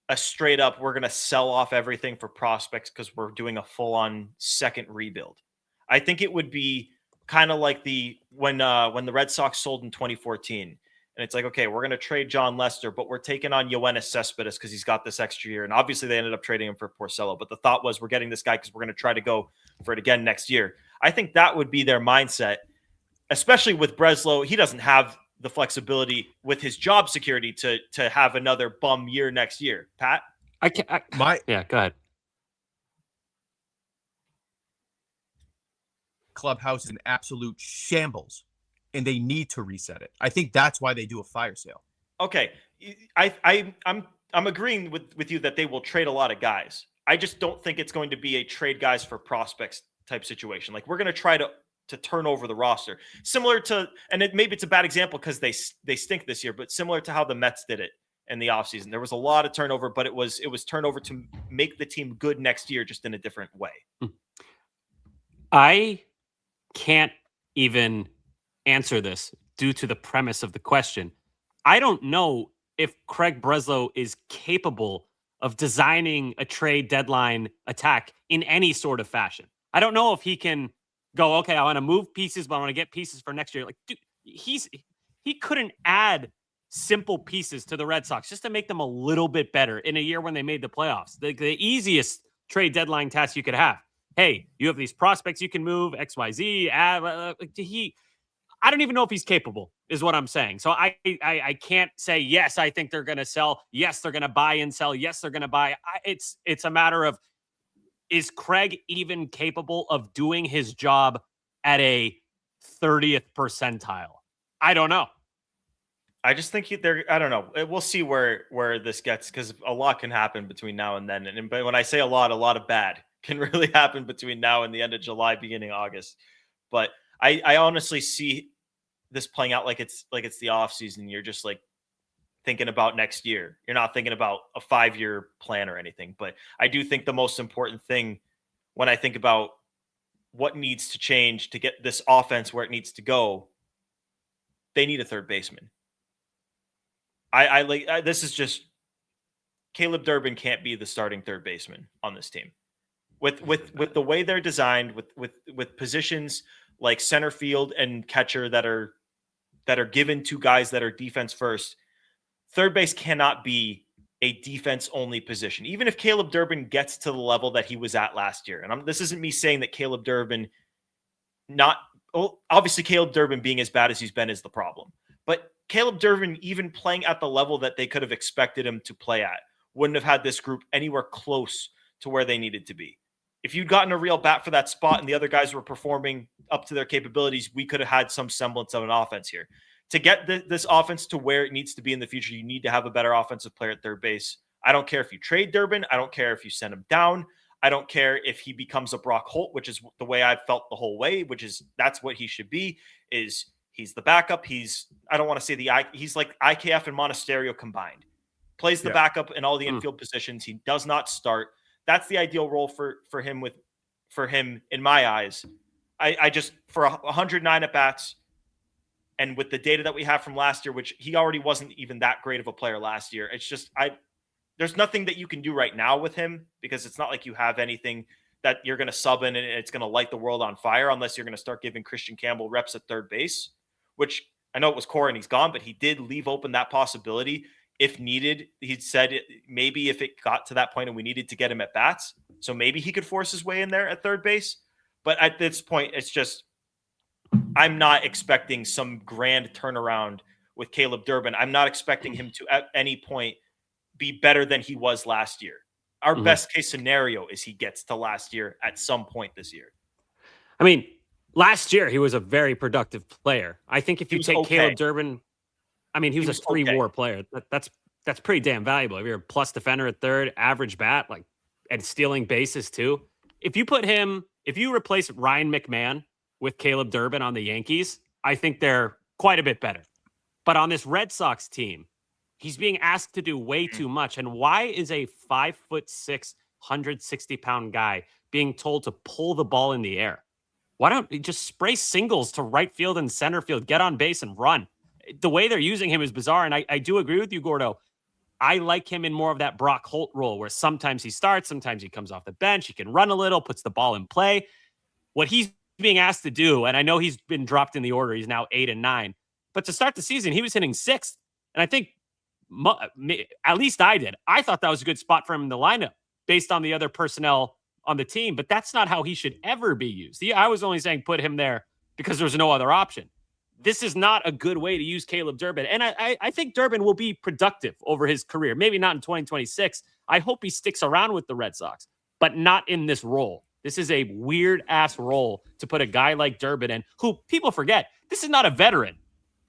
a straight up, we're going to sell off everything for prospects because we're doing a full on second rebuild. I think it would be kind of like when the Red Sox sold in 2014. And it's like, okay, we're going to trade John Lester, but we're taking on Yoenis Cespedes because he's got this extra year. And obviously they ended up trading him for Porcello. But the thought was we're getting this guy because we're going to try to go for it again next year. I think that would be their mindset, especially with Breslow. He doesn't have the flexibility with his job security to have another bum year next year. Pat? Yeah, go ahead. clubhouse is an absolute shambles, and they need to reset it. I think that's why they do a fire sale. Okay, I'm agreeing with you that they will trade a lot of guys. I just don't think it's going to be a trade guys for prospects type situation. Like we're going to try to turn over the roster, similar to, and maybe it's a bad example because they stink this year, but similar to how the Mets did it in the offseason. There was a lot of turnover, but it was turnover to make the team good next year, just in a different way. I can't even answer this due to the premise of the question. I don't know if Craig Breslow is capable of designing a trade deadline attack in any sort of fashion. I don't know if he can go, okay, I want to move pieces, but I want to get pieces for next year. Like, dude, he couldn't add simple pieces to the Red Sox just to make them a little bit better in a year when they made the playoffs. The easiest trade deadline task you could have. Hey, you have these prospects you can move, XYZ. I don't even know if he's capable, is what I'm saying. So I can't say, yes, I think they're going to sell. Yes, they're going to buy and sell. Yes, they're going to buy. It's a matter of, is Craig even capable of doing his job at a 30th percentile? I don't know. I just think I don't know. We'll see where this gets, because a lot can happen between now and then. But when I say a lot of bad can really happen between now and the end of July, beginning August. But I honestly see this playing out like it's the off season. You're just like thinking about next year. You're not thinking about a 5-year plan or anything. But I do think the most important thing when I think about what needs to change to get this offense where it needs to go, they need a third baseman. This is just, Caleb Durbin can't be the starting third baseman on this team. With the way they're designed, with positions like center field and catcher that are given to guys that are defense first, third base cannot be a defense only position. Even if Caleb Durbin gets to the level that he was at last year, and this isn't me saying that Caleb Durbin obviously Caleb Durbin being as bad as he's been is the problem, but Caleb Durbin even playing at the level that they could have expected him to play at wouldn't have had this group anywhere close to where they needed to be. If you'd gotten a real bat for that spot and the other guys were performing up to their capabilities, we could have had some semblance of an offense here. To get this offense to where it needs to be in the future, you need to have a better offensive player at third base. I don't care if you trade Durbin. I don't care if you send him down. I don't care if he becomes a Brock Holt, which is the way I've felt the whole way, that's what he should be, is he's the backup. He's like IKF and Monasterio combined. Plays the backup in all the infield positions. He does not start. That's the ideal role for him in my eyes. I just, for 109 at bats, and with the data that we have from last year, which he already wasn't even that great of a player last year, it's just there's nothing that you can do right now with him, because it's not like you have anything that you're going to sub in and it's going to light the world on fire, unless you're going to start giving Christian Campbell reps at third base, which I know it was Cora and he's gone, but he did leave open that possibility if needed. He said maybe if it got to that point and we needed to get him at bats, so maybe he could force his way in there at third base. But at this point, it's just, I'm not expecting some grand turnaround with Caleb Durbin. I'm not expecting him to at any point be better than he was last year. Our best case scenario is he gets to last year at some point this year. I mean, last year he was a very productive player. I think if you take Caleb Durbin, I mean, he was a 3-WAR player. That's pretty damn valuable. If you're a plus defender at third, average bat, and stealing bases too. If you replace Ryan McMahon with Caleb Durbin on the Yankees, I think they're quite a bit better. But on this Red Sox team, he's being asked to do way too much. And why is a 5'6", 160-pound guy being told to pull the ball in the air? Why don't you just spray singles to right field and center field, get on base and run? The way they're using him is bizarre. And I do agree with you, Gordo. I like him in more of that Brock Holt role, where sometimes he starts, sometimes he comes off the bench. He can run a little, puts the ball in play. What he's being asked to do, and I know he's been dropped in the order. He's now 8 and 9. But to start the season, he was hitting 6th. And I think at least I did. I thought that was a good spot for him in the lineup based on the other personnel on the team. But that's not how he should ever be used. I was only saying put him there because there was no other option. This is not a good way to use Caleb Durbin. And I think Durbin will be productive over his career. Maybe not in 2026. I hope he sticks around with the Red Sox, but not in this role. This is a weird ass role to put a guy like Durbin in, who people forget, this is not a veteran.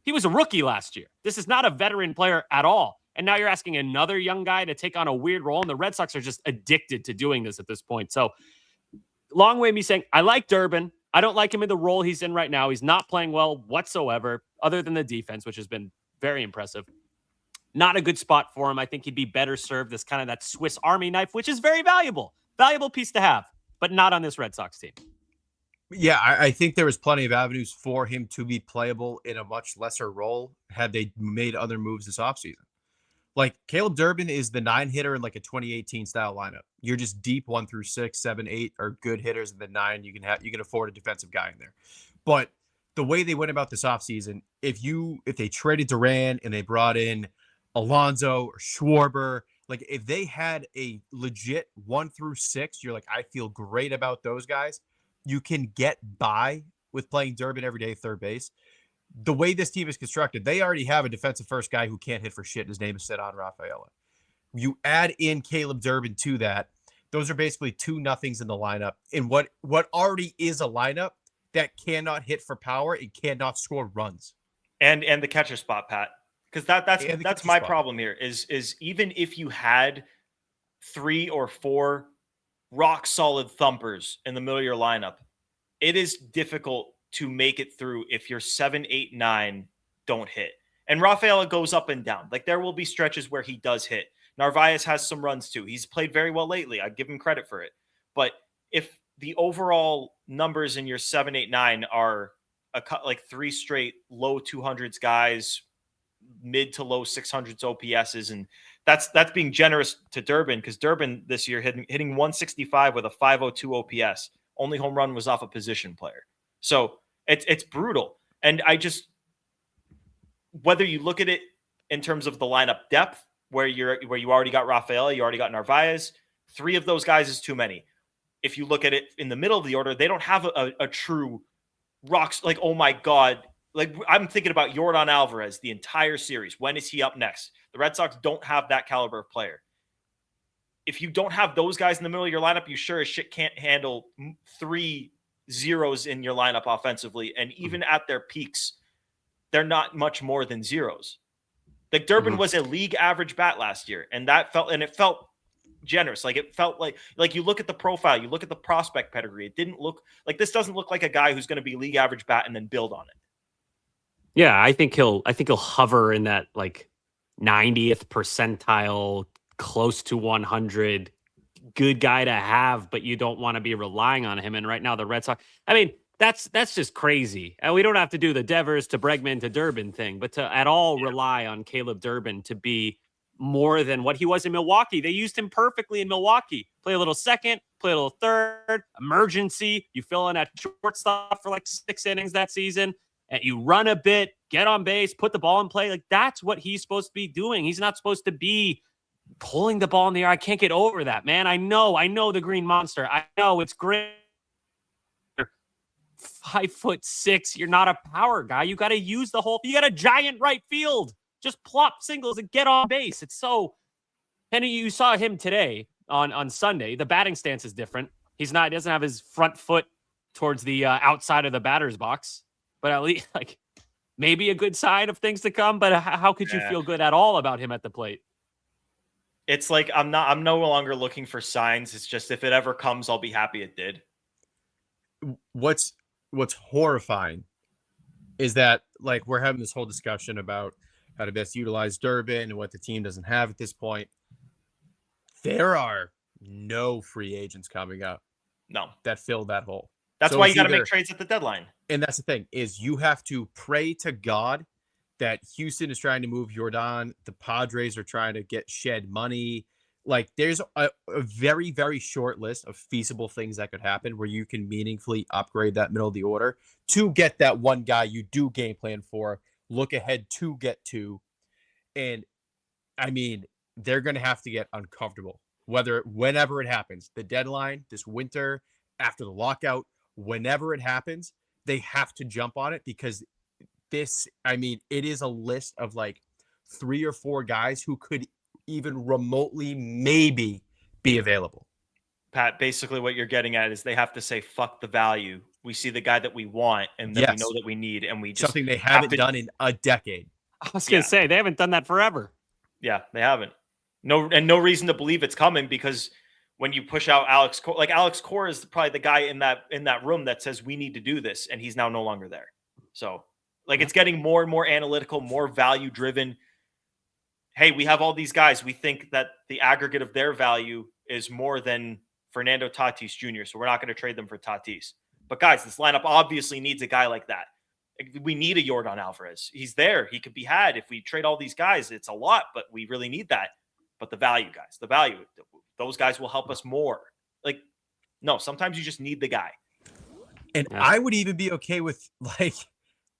He was a rookie last year. This is not a veteran player at all. And now you're asking another young guy to take on a weird role, and the Red Sox are just addicted to doing this at this point. So long way of me saying, I like Durbin. I don't like him in the role he's in right now. He's not playing well whatsoever, other than the defense, which has been very impressive. Not a good spot for him. I think he'd be better served as kind of that Swiss Army knife, which is very valuable. Valuable piece to have, but not on this Red Sox team. Yeah, I think there was plenty of avenues for him to be playable in a much lesser role had they made other moves this offseason. Like, Caleb Durbin is the 9 hitter in like a 2018 style lineup. You're just deep 1 through 6, 7, 8 are good hitters, and the 9 you can afford a defensive guy in there. But the way they went about this offseason, if they traded Duran and they brought in Alonso or Schwarber, like if they had a legit 1 through 6, you're like, I feel great about those guys. You can get by with playing Durbin every day third base. The way this team is constructed, they already have a defensive first guy who can't hit for shit. His name is Cedon Rafaela. You add in Caleb Durbin to that. Those are basically 2 nothings in the lineup. In what already is a lineup that cannot hit for power and cannot score runs. And the catcher spot, Pat. Because that's my problem here is even if you had 3 or 4 rock solid thumpers in the middle of your lineup, it is difficult to make it through if your 7, 8, 9 don't hit. And Rafaela goes up and down. Like, there will be stretches where he does hit. Narvaez has some runs too. He's played very well lately. I give him credit for it. But if the overall numbers in your 7, 8, 9 are like 3 straight low 200s guys, mid to low 600s OPSs, and that's being generous to Durbin, because Durbin this year hitting 165 with a 502 OPS. Only home run was off a position player. So it's brutal. And whether you look at it in terms of the lineup depth, where you already got Rafaela, you already got Narvaez, 3 of those guys is too many. If you look at it in the middle of the order, they don't have a true rocks, like, oh my God. Like, I'm thinking about Yordan Alvarez the entire series. When is he up next? The Red Sox don't have that caliber of player. If you don't have those guys in the middle of your lineup, you sure as shit can't handle 3 zeros in your lineup offensively. And even at their peaks, they're not much more than zeros. Like, Durbin was a league average bat last year, and it felt generous. Like, it felt like you look at the profile, you look at the prospect pedigree. It didn't look like, this doesn't look like a guy who's going to be league average bat and then build on it. Yeah, I think he'll hover in that like 90th percentile, close to 100, good guy to have, but you don't want to be relying on him. And right now the Red Sox, I mean, that's just crazy. And we don't have to do the Devers to Bregman to Durbin thing, but to at all rely on Caleb Durbin to be more than what he was in Milwaukee. They used him perfectly in Milwaukee. Play a little second, play a little third, emergency. You fill in at shortstop for like 6 innings that season. And you run a bit, get on base, put the ball in play. Like, that's what he's supposed to be doing. He's not supposed to be pulling the ball in the air. I can't get over that, man. I know the green monster. I know it's great. You're 5'6". You're not a power guy. You got to use the whole. You got a giant right field. Just plop singles and get on base. It's so. And you saw him today on Sunday. The batting stance is different. He doesn't have his front foot towards the outside of the batter's box. But at least, like, maybe a good sign of things to come. But how could you feel good at all about him at the plate? It's like, I'm no longer looking for signs. It's just, if it ever comes, I'll be happy it did. What's horrifying is that, like, we're having this whole discussion about how to best utilize Durbin and what the team doesn't have at this point. There are no free agents coming up. No. That fill that hole. That's why you got to make trades at the deadline. And that's the thing, is you have to pray to God that Houston is trying to move Yordan. The Padres are trying to get shed money. Like, there's a very, very short list of feasible things that could happen where you can meaningfully upgrade that middle of the order to get that one guy you do game plan for, look ahead to get to. And I mean, they're going to have to get uncomfortable, whenever it happens, the deadline, this winter, after the lockout, whenever it happens, they have to jump on it, because it is a list of like 3 or 4 guys who could even remotely maybe be available. Pat, basically what you're getting at is they have to say, fuck the value. We see the guy that we want and that we know that we need, and we just something they haven't done in a decade. I was going to say, they haven't done that forever. Yeah, they haven't. No reason to believe it's coming, because when you push out Alex Cora is probably the guy in that room that says we need to do this, and he's now no longer there. So it's getting more and more analytical, more value driven. Hey, we have all these guys. We think that the aggregate of their value is more than Fernando Tatis Jr., so we're not going to trade them for Tatis. But guys, this lineup obviously needs a guy like that. We need a Yordan Alvarez. He's there. He could be had. If we trade all these guys, it's a lot, but we really need that. But the value, guys, those guys will help us more. No, sometimes you just need the guy. And I would even be okay with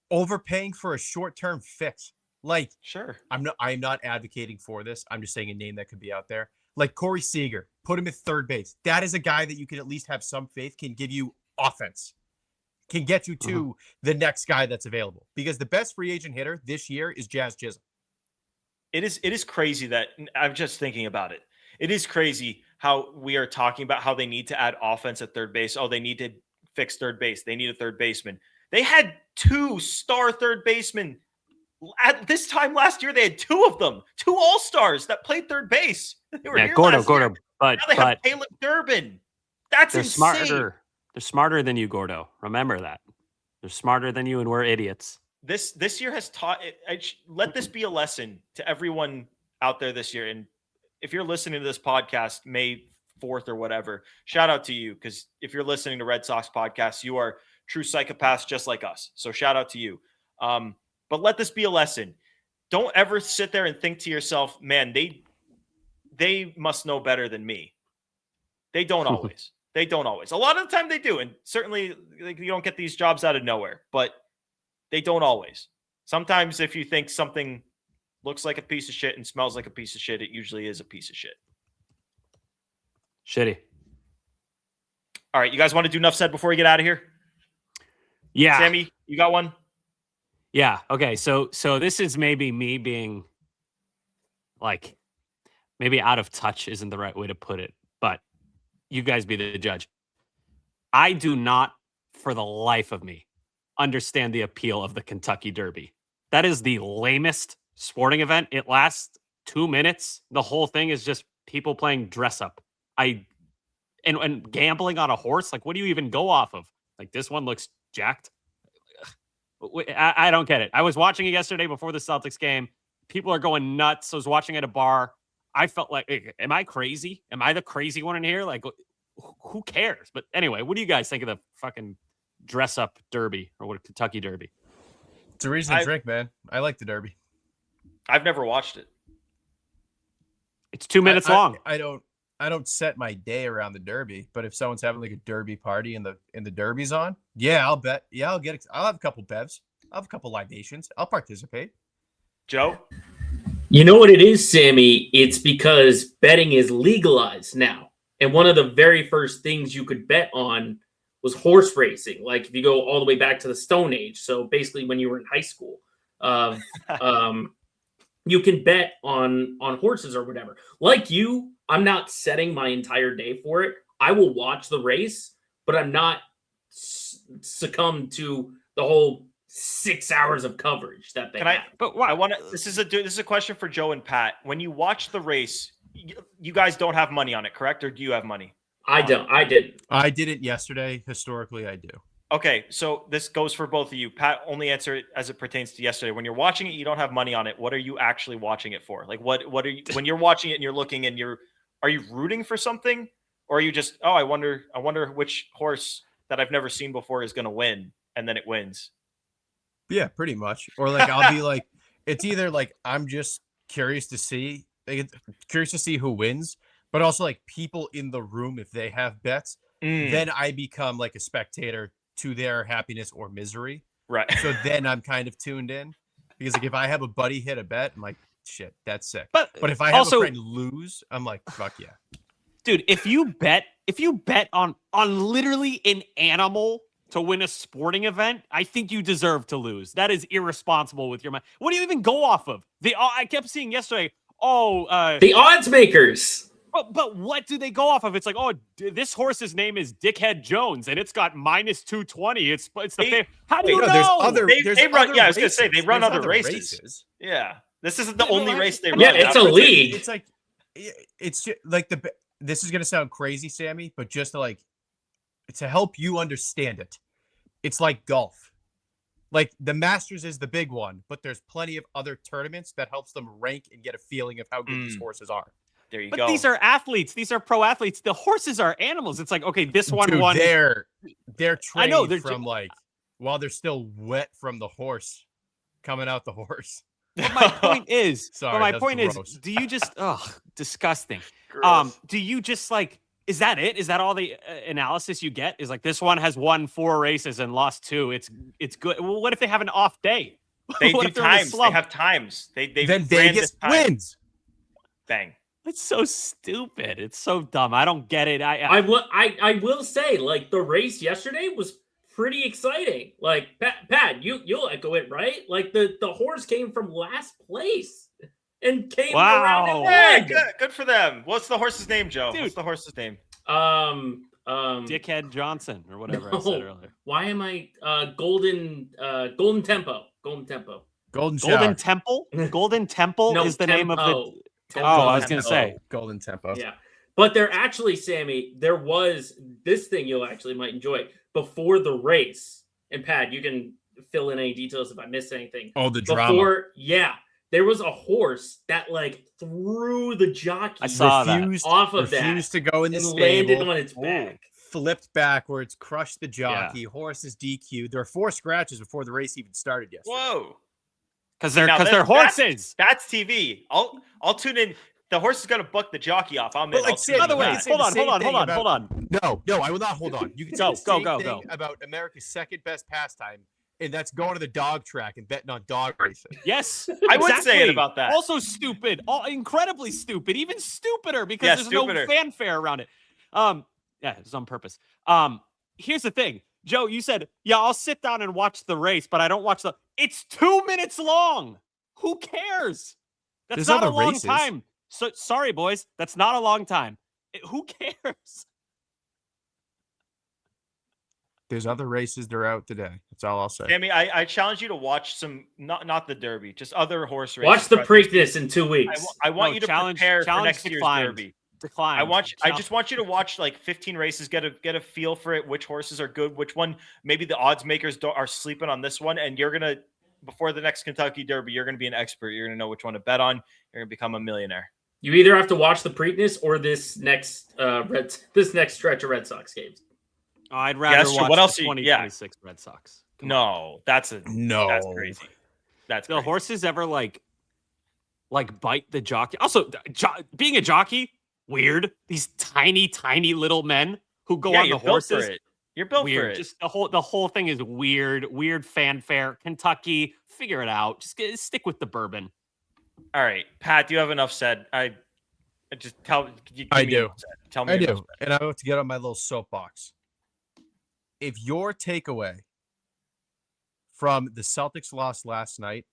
overpaying for a short-term fix. Sure. I'm not advocating for this. I'm just saying a name that could be out there. Corey Seager, put him at third base. That is a guy that you can at least have some faith can give you offense, can get you to the next guy that's available. Because the best free agent hitter this year is Jazz Chisholm. It is crazy that I'm just thinking about it. It is crazy how we are talking about how they need to add offense at third base. Oh, they need to fix third base. They need a third baseman. They had 2 star third basemen. At this time last year, they had 2 of them, 2 all-stars that played third base. They were here Gordo. But now they have Caleb Durbin. That's insane. Smarter. They're smarter than you, Gordo. Remember that. They're smarter than you, and we're idiots. This year has taught. Let this be a lesson to everyone out there this year. And if you're listening to this podcast May 4th or whatever, shout out to you, because if you're listening to Red Sox podcasts, you are true psychopaths just like us. So shout out to you. But let this be a lesson. Don't ever sit there and think to yourself, man, they must know better than me. They don't always. They don't always. A lot of the time they do. And certainly you don't get these jobs out of nowhere, but they don't always. Sometimes if you think something looks like a piece of shit and smells like a piece of shit, it usually is a piece of shit. Shitty. All right. You guys want to do enough said before we get out of here? Yeah. Sammy, you got one? Yeah. Okay. So this is maybe me being maybe out of touch isn't the right way to put it, but you guys be the judge. I do not, for the life of me, understand the appeal of the Kentucky Derby. That is the lamest sporting event. It lasts 2 minutes. The whole thing is just people playing dress up. And gambling on a horse. What do you even go off of? This one looks jacked. I don't get it. I was watching it yesterday before the Celtics game. People are going nuts. I was watching at a bar. I felt like, am I crazy? Am I the crazy one in here? Who cares? But anyway, what do you guys think of the fucking dress up Derby or Kentucky Derby? It's a reason to drink, man. I like the Derby. I've never watched it. It's 2 minutes long. I don't set my day around the Derby, but if someone's having a Derby party and the Derby's on, yeah, I'll bet. Yeah, I'll have a couple bevs. I'll have a couple libations. I'll participate. Joe? You know what it is, Sammy? It's because betting is legalized now. And one of the very first things you could bet on was horse racing. If you go all the way back to the Stone Age. So basically when you were in high school, you can bet on horses or whatever. Like you, I'm not setting my entire day for it. I will watch the race, but I'm not succumb to the whole 6 hours of coverage that they have. But why? This is a question for Joe and Pat. When you watch the race, you guys don't have money on it, correct? Or do you have money? I don't. I didn't. I did it yesterday. Historically, I do. Okay, so this goes for both of you. Pat, only answer it as it pertains to yesterday. When you're watching it, you don't have money on it. What are you actually watching it for? What are you, when you're watching it and you're looking and are you rooting for something? Or are you just, I wonder which horse that I've never seen before is going to win, and then it wins? Yeah, pretty much. Or I'll be it's either I'm just curious to see who wins, but also people in the room, if they have bets, then I become a spectator to their happiness or misery. Right. So then I'm kind of tuned in, because if I have a buddy hit a bet, I'm like, shit, that's sick. But if I have a friend lose, I'm like, fuck yeah. Dude, if you bet on literally an animal to win a sporting event, I think you deserve to lose. That is irresponsible with your money. What do you even go off of? I kept seeing yesterday, the odds makers. But what do they go off of? It's like, oh, this horse's name is Dickhead Jones, and it's got minus 220. It's the how do you know? There's other. They run. other Yeah, I was gonna races. say they run There's other races. Yeah, this isn't the Yeah, only no, race they run. Yeah, it's a league. It's like, it's just like this is gonna sound crazy, Sammy, but just to help you understand it, it's like golf. Like the Masters is the big one, but there's plenty of other tournaments that helps them rank and get a feeling of how good these horses are. There you But go. these are athletes. These are pro athletes. The horses are animals. It's like, okay, this one Dude, won. They're trained I know, they're from while they're still wet from the horse coming out the horse. But my point is, Sorry, but my that's point gross. is, do you just, disgusting. Gross. Do you just like, is that it? Is that all the analysis you get? Is like, this one has won 4 races and lost 2. It's good. Well, what if they have an off day? They What do if they're in a times. They slump? have times. They Then ran Vegas this time. wins. Bang. It's so stupid. It's so dumb. I don't get it. I will say, like, the race yesterday was pretty exciting. Like, Pat, you'll echo it, right? Like the horse came from last place and came around and Yeah, won. good for them. What's the horse's name, Joe? Dude. What's the horse's name? Dickhead Johnson or whatever I said earlier. Why am I Golden Tempo? Golden Tempo. Golden Golden Temple? Golden Temple No, is the name of the. Tempo. Tempo. Oh, I was gonna say. Golden Tempo. Yeah. But there actually, Sammy, there was this thing you'll actually might enjoy before the race. And Pat, you can fill in any details if I miss anything. Oh, the drama. There was a horse that like threw the jockey I saw that. off of that Refused to go in the and stable. landed on its back. Flipped backwards, crushed the jockey. Horse is DQ'd. There were 4 scratches before the race even started yesterday. Whoa. Because they're Now, horses. That's TV. I'll tune in. The horse is gonna buck the jockey off. I'm in. But, like, I'll tune By the in way, for that. say the same thing hold about- on. No, I will not hold on. You can say Go, the same go, thing go. about America's second best pastime, and that's going to the dog track and betting on dog racing. Yes, I would say it exactly. about that. Also stupid, incredibly stupid, even stupider because Yeah, there's stupider. no fanfare around it. Yeah, it's on purpose. Here's the thing, Joe. You said, yeah, I'll sit down and watch the race, but I don't watch the. It's 2 minutes long. Who cares? That's There's not a other long races. time. So sorry, boys, that's not a long time. Who cares? There's other races that are out today. That's all I'll say. Sammy, I challenge you to watch some, not the Derby, just other horse races. Watch the Preakness in 2 weeks. I want No, you to challenge- prepare for challenge next year's declined. Derby. Decline. I just want you to watch like 15 races, get a feel for it, which horses are good, which one maybe the odds makers are sleeping on this one, and you're gonna, before the next Kentucky Derby, you're gonna be an expert. You're gonna know which one to bet on. You're gonna become a millionaire. You either have to watch the Preakness or this next stretch of Red Sox games. I'd rather that's true. watch What else the are you- yeah. 2026 Red Sox. Come on. No, that's crazy. That's The crazy. horses ever like bite the jockey? Also, being a jockey, weird. These tiny little men who go on the you're built for horses. it. You're built Weird. for it. Just the whole thing is weird. Weird fanfare. Kentucky, figure it out. Just stick with the bourbon. All right, Pat, you have enough said. I just tell. I do. Tell me. I enough do. And I have to get on my little soapbox. If your takeaway from the Celtics loss last night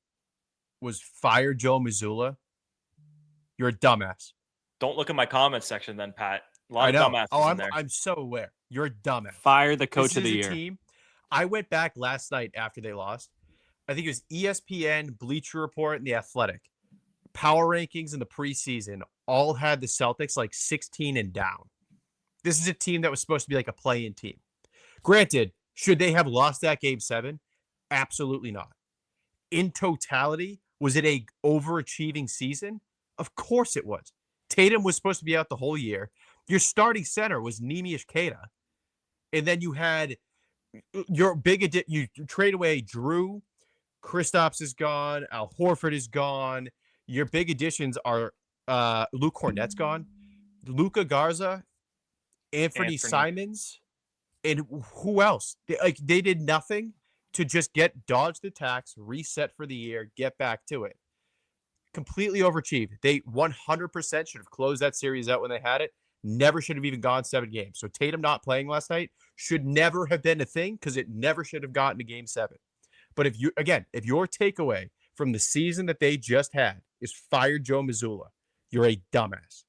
was fire Joe Mazzulla, you're a dumbass. Don't look at my comments section then, Pat. A lot I of know. dumbasses in there. I'm so aware. You're a dumbass. Fire the coach This of the is a year. team. I went back last night after they lost. I think it was ESPN, Bleacher Report, and The Athletic. Power rankings in the preseason all had the Celtics like 16 and down. This is a team that was supposed to be like a play-in team. Granted, should they have lost that game 7? Absolutely not. In totality, was it a overachieving season? Of course it was. Tatum was supposed to be out the whole year. Your starting center was Neemias Queta. And then you had your big you trade away Drew, Kristaps is gone, Al Horford is gone. Your big additions are Luke Cornett's gone, Luka Garza, Anthony Simons, and who else? They did nothing to just dodge the tax, reset for the year, get back to it. Completely overachieved. They 100% should have closed that series out when they had it. Never should have even gone 7 games. So Tatum not playing last night should never have been a thing because it never should have gotten to game 7. But if your takeaway from the season that they just had is fire Joe Mazzulla, you're a dumbass.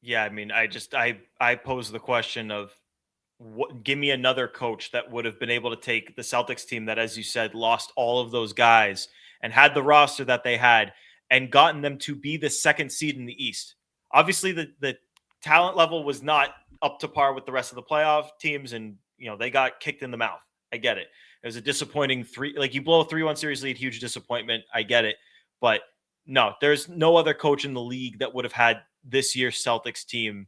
Yeah, I mean, I pose the question of give me another coach that would have been able to take the Celtics team that, as you said, lost all of those guys and had the roster that they had and gotten them to be the second seed in the East. Obviously, the talent level was not up to par with the rest of the playoff teams, and they got kicked in the mouth. I get it. It was a disappointing you blow a 3-1 series lead, huge disappointment. I get it, but no, there's no other coach in the league that would have had this year's Celtics team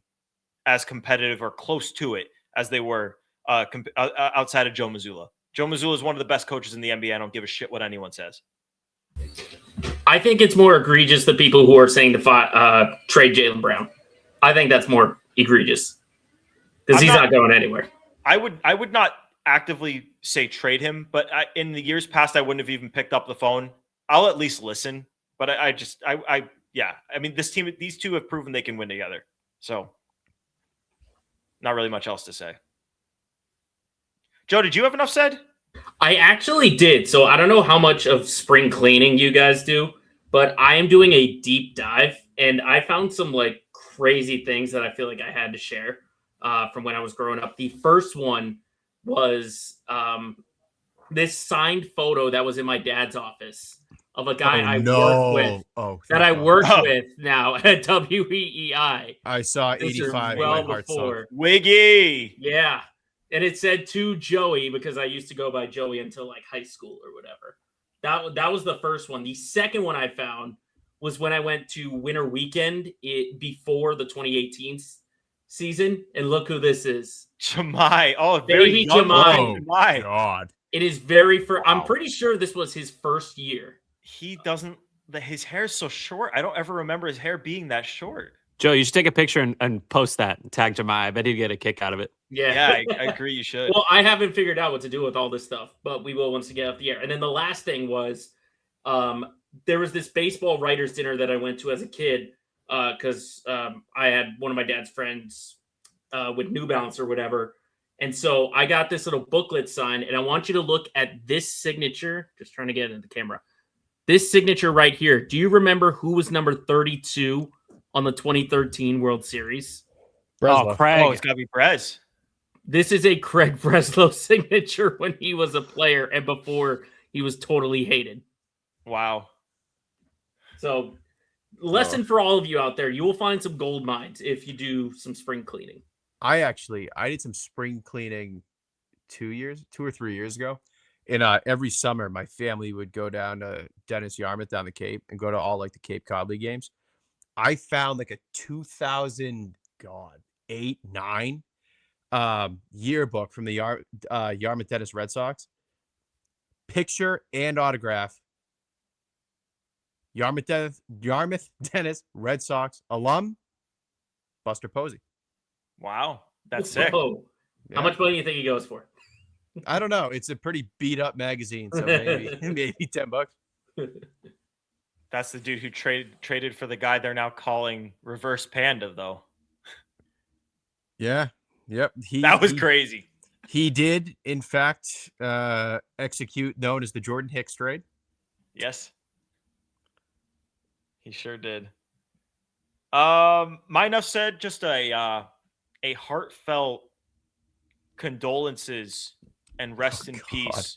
as competitive or close to it as they were outside of Joe Mazzulla. Joe Mazzulla is one of the best coaches in the NBA. I don't give a shit what anyone says. I think it's more egregious the people who are saying to trade Jaylen Brown. I think that's more egregious because he's not going anywhere. I would not actively say trade him, but in the years past, I wouldn't have even picked up the phone. I'll at least listen. But yeah. I mean, these two have proven they can win together. So not really much else to say. Joe, did you have enough said? I actually did. So I don't know how much of spring cleaning you guys do, but I am doing a deep dive and I found some like crazy things that I feel like I had to share from when I was growing up. The first one was this signed photo that was in my dad's office of a guy I worked with now at WEEI. I saw 85 well in my heart before. Wiggy. Yeah. And it said to Joey because I used to go by Joey until like high school or whatever. That was the first one. The second one I found was when I went to Winter Weekend before the 2018 season. And look who this is. Jamai. Oh, very baby young. Jamai. Oh, my God. It is I'm pretty sure this was his first year. He doesn't. His hair is so short. I don't ever remember his hair being that short. Joe, you should take a picture and post that and tag Jamai. I bet he'd get a kick out of it. Yeah, I agree. You should. Well, I haven't figured out what to do with all this stuff, but we will once we get off the air. And then the last thing was there was this baseball writers dinner that I went to as a kid because I had one of my dad's friends with New Balance or whatever. And so I got this little booklet signed, and I want you to look at this signature. Just trying to get it in the camera. This signature right here. Do you remember who was number 32 on the 2013 World Series? Breslow. Oh, Craig. it's got to be Brez. This is a Craig Breslow signature when he was a player and before he was totally hated. Wow. So, lesson for all of you out there, you will find some gold mines if you do some spring cleaning. I did some spring cleaning 2 or 3 years ago. And every summer, my family would go down to Dennis Yarmouth down the Cape and go to all like the Cape Cod League games. I found like a 2008, 9 yearbook from the Yarmouth Dennis Red Sox. Picture and autograph. Yarmouth Dennis Red Sox alum, Buster Posey. Wow. That's sick. Whoa. Yeah. How much money do you think he goes for? I don't know. It's a pretty beat up magazine, so maybe $10. That's the dude who traded for the guy they're now calling Reverse Panda, though. Yeah. Yep. That was crazy. He did, in fact, execute known as the Jordan Hicks trade. Yes. He sure did. My enough said, just a heartfelt condolences and rest in peace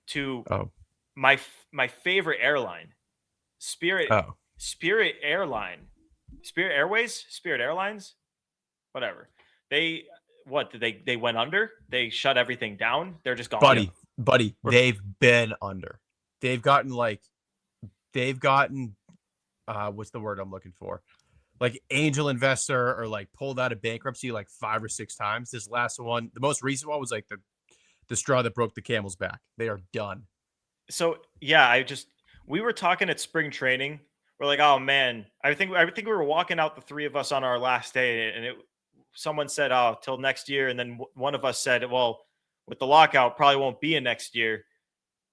to my favorite airline, Spirit Airlines, whatever. They went under. They shut everything down. They're just gone. Buddy, they've been under. They've gotten what's the word I'm looking for? Like angel investor or like pulled out of bankruptcy like 5 or 6 times. This last one, the most recent one was like the straw that broke the camel's back. They are done. So yeah, we were talking at spring training. We're like, oh man, I think we were walking out, the three of us, on our last day, and someone said, oh, till next year. And then one of us said, well, with the lockout, probably won't be in next year.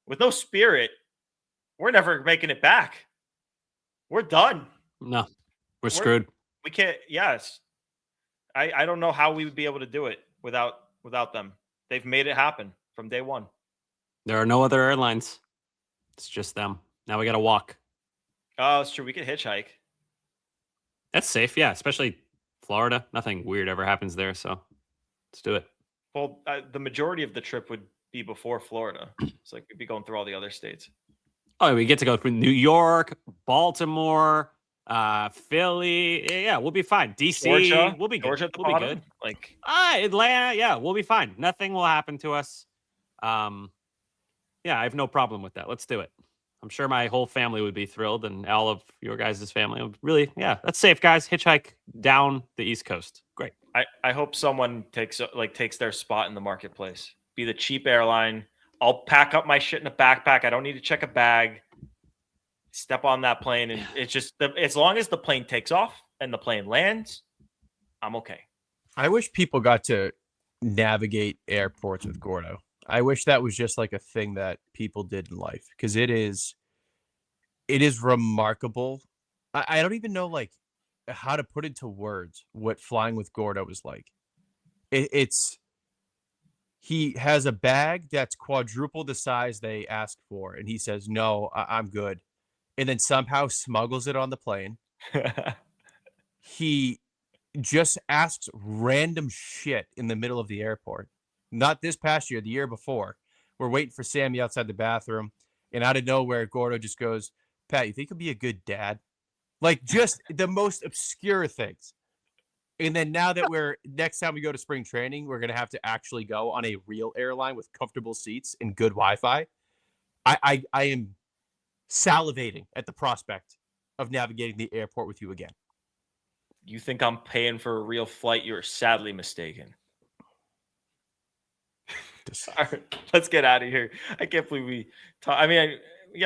With no Spirit, we're never making it back. We're done. No, we're screwed. We can't. Yes. I don't know how we would be able to do it without them. They've made it happen from day one. There are no other airlines. It's just them. Now we got to walk. Oh, it's true. We could hitchhike. That's safe. Yeah. Especially Florida. Nothing weird ever happens there, so let's do it. Well, the majority of the trip would be before Florida. It's like we'd be going through all the other states. Oh, we get to go through New York, Baltimore, Philly. Yeah, we'll be fine. DC, Georgia, we'll be good. Georgia at the We'll be bottom. good. Like Atlanta, yeah, we'll be fine. Nothing will happen to us. Yeah, I have no problem with that. Let's do it. I'm sure my whole family would be thrilled, and all of your guys' family would really, yeah, that's safe, guys. Hitchhike down the East Coast. Great. I hope someone takes their spot in the marketplace. Be the cheap airline. I'll pack up my shit in a backpack. I don't need to check a bag. Step on that plane, and it's just as long as the plane takes off and the plane lands, I'm okay. I wish people got to navigate airports with Gordo. I wish that was just like a thing that people did in life, because it is remarkable. I don't even know like how to put into words what flying with Gordo is like. He has a bag that's quadruple the size they ask for, and he says, "No, I'm good," and then somehow smuggles it on the plane. He just asks random shit in the middle of the airport. Not this past year, the year before. We're waiting for Sammy outside the bathroom, and out of nowhere, Gordo just goes, "Pat, you think you'll be a good dad?" Like, just the most obscure things. And then now that next time we go to spring training, we're going to have to actually go on a real airline with comfortable seats and good Wi-Fi. I am salivating at the prospect of navigating the airport with you again. You think I'm paying for a real flight? You're sadly mistaken. All right, let's get out of here. I can't believe we talk.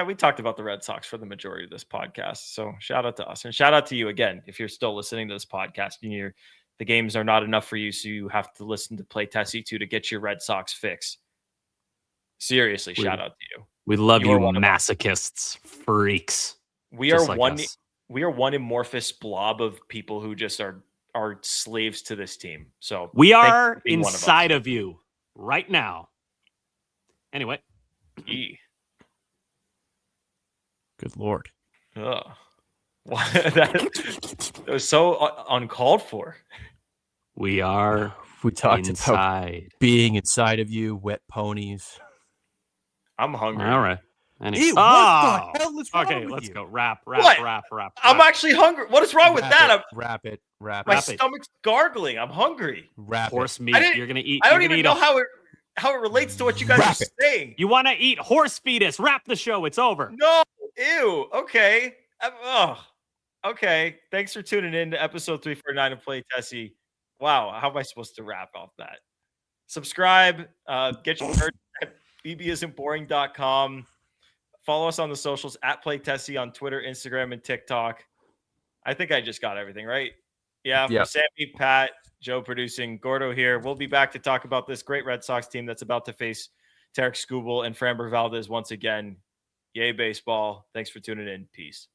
We talked about the Red Sox for the majority of this podcast. So shout out to us, and shout out to you again. If you're still listening to this podcast and the games are not enough for you, so you have to listen to Play Tessie too to get your Red Sox fix. Seriously, shout out to you. We love you, masochists, freaks. We are one amorphous blob of people who just are slaves to this team. So we are inside of you right now. Anyway. Good Lord. That was so uncalled for. We talked about being inside of you, wet ponies. I'm hungry. All right. Ew, what the hell is wrong okay, with let's you? go. Wrap. I'm actually hungry. What is wrong with that? Wrap it. My stomach's gargling. I'm hungry. Horse meat. You're gonna eat. I don't even know how it relates to what you guys are saying. You want to eat horse fetus? Wrap the show. It's over. No. Ew. Okay. Okay. Thanks for tuning in to episode 349 of Play Tessie. Wow. How am I supposed to wrap off that? Subscribe. Get your merch at bbisn'tboring.com. Follow us on the socials at Play Tessie on Twitter, Instagram, and TikTok. I think I just got everything right. Yeah. For Sammy, Pat, Joe producing, Gordo here. We'll be back to talk about this great Red Sox team that's about to face Tarek Skubal and Framber Valdez once again. Yay, baseball. Thanks for tuning in. Peace.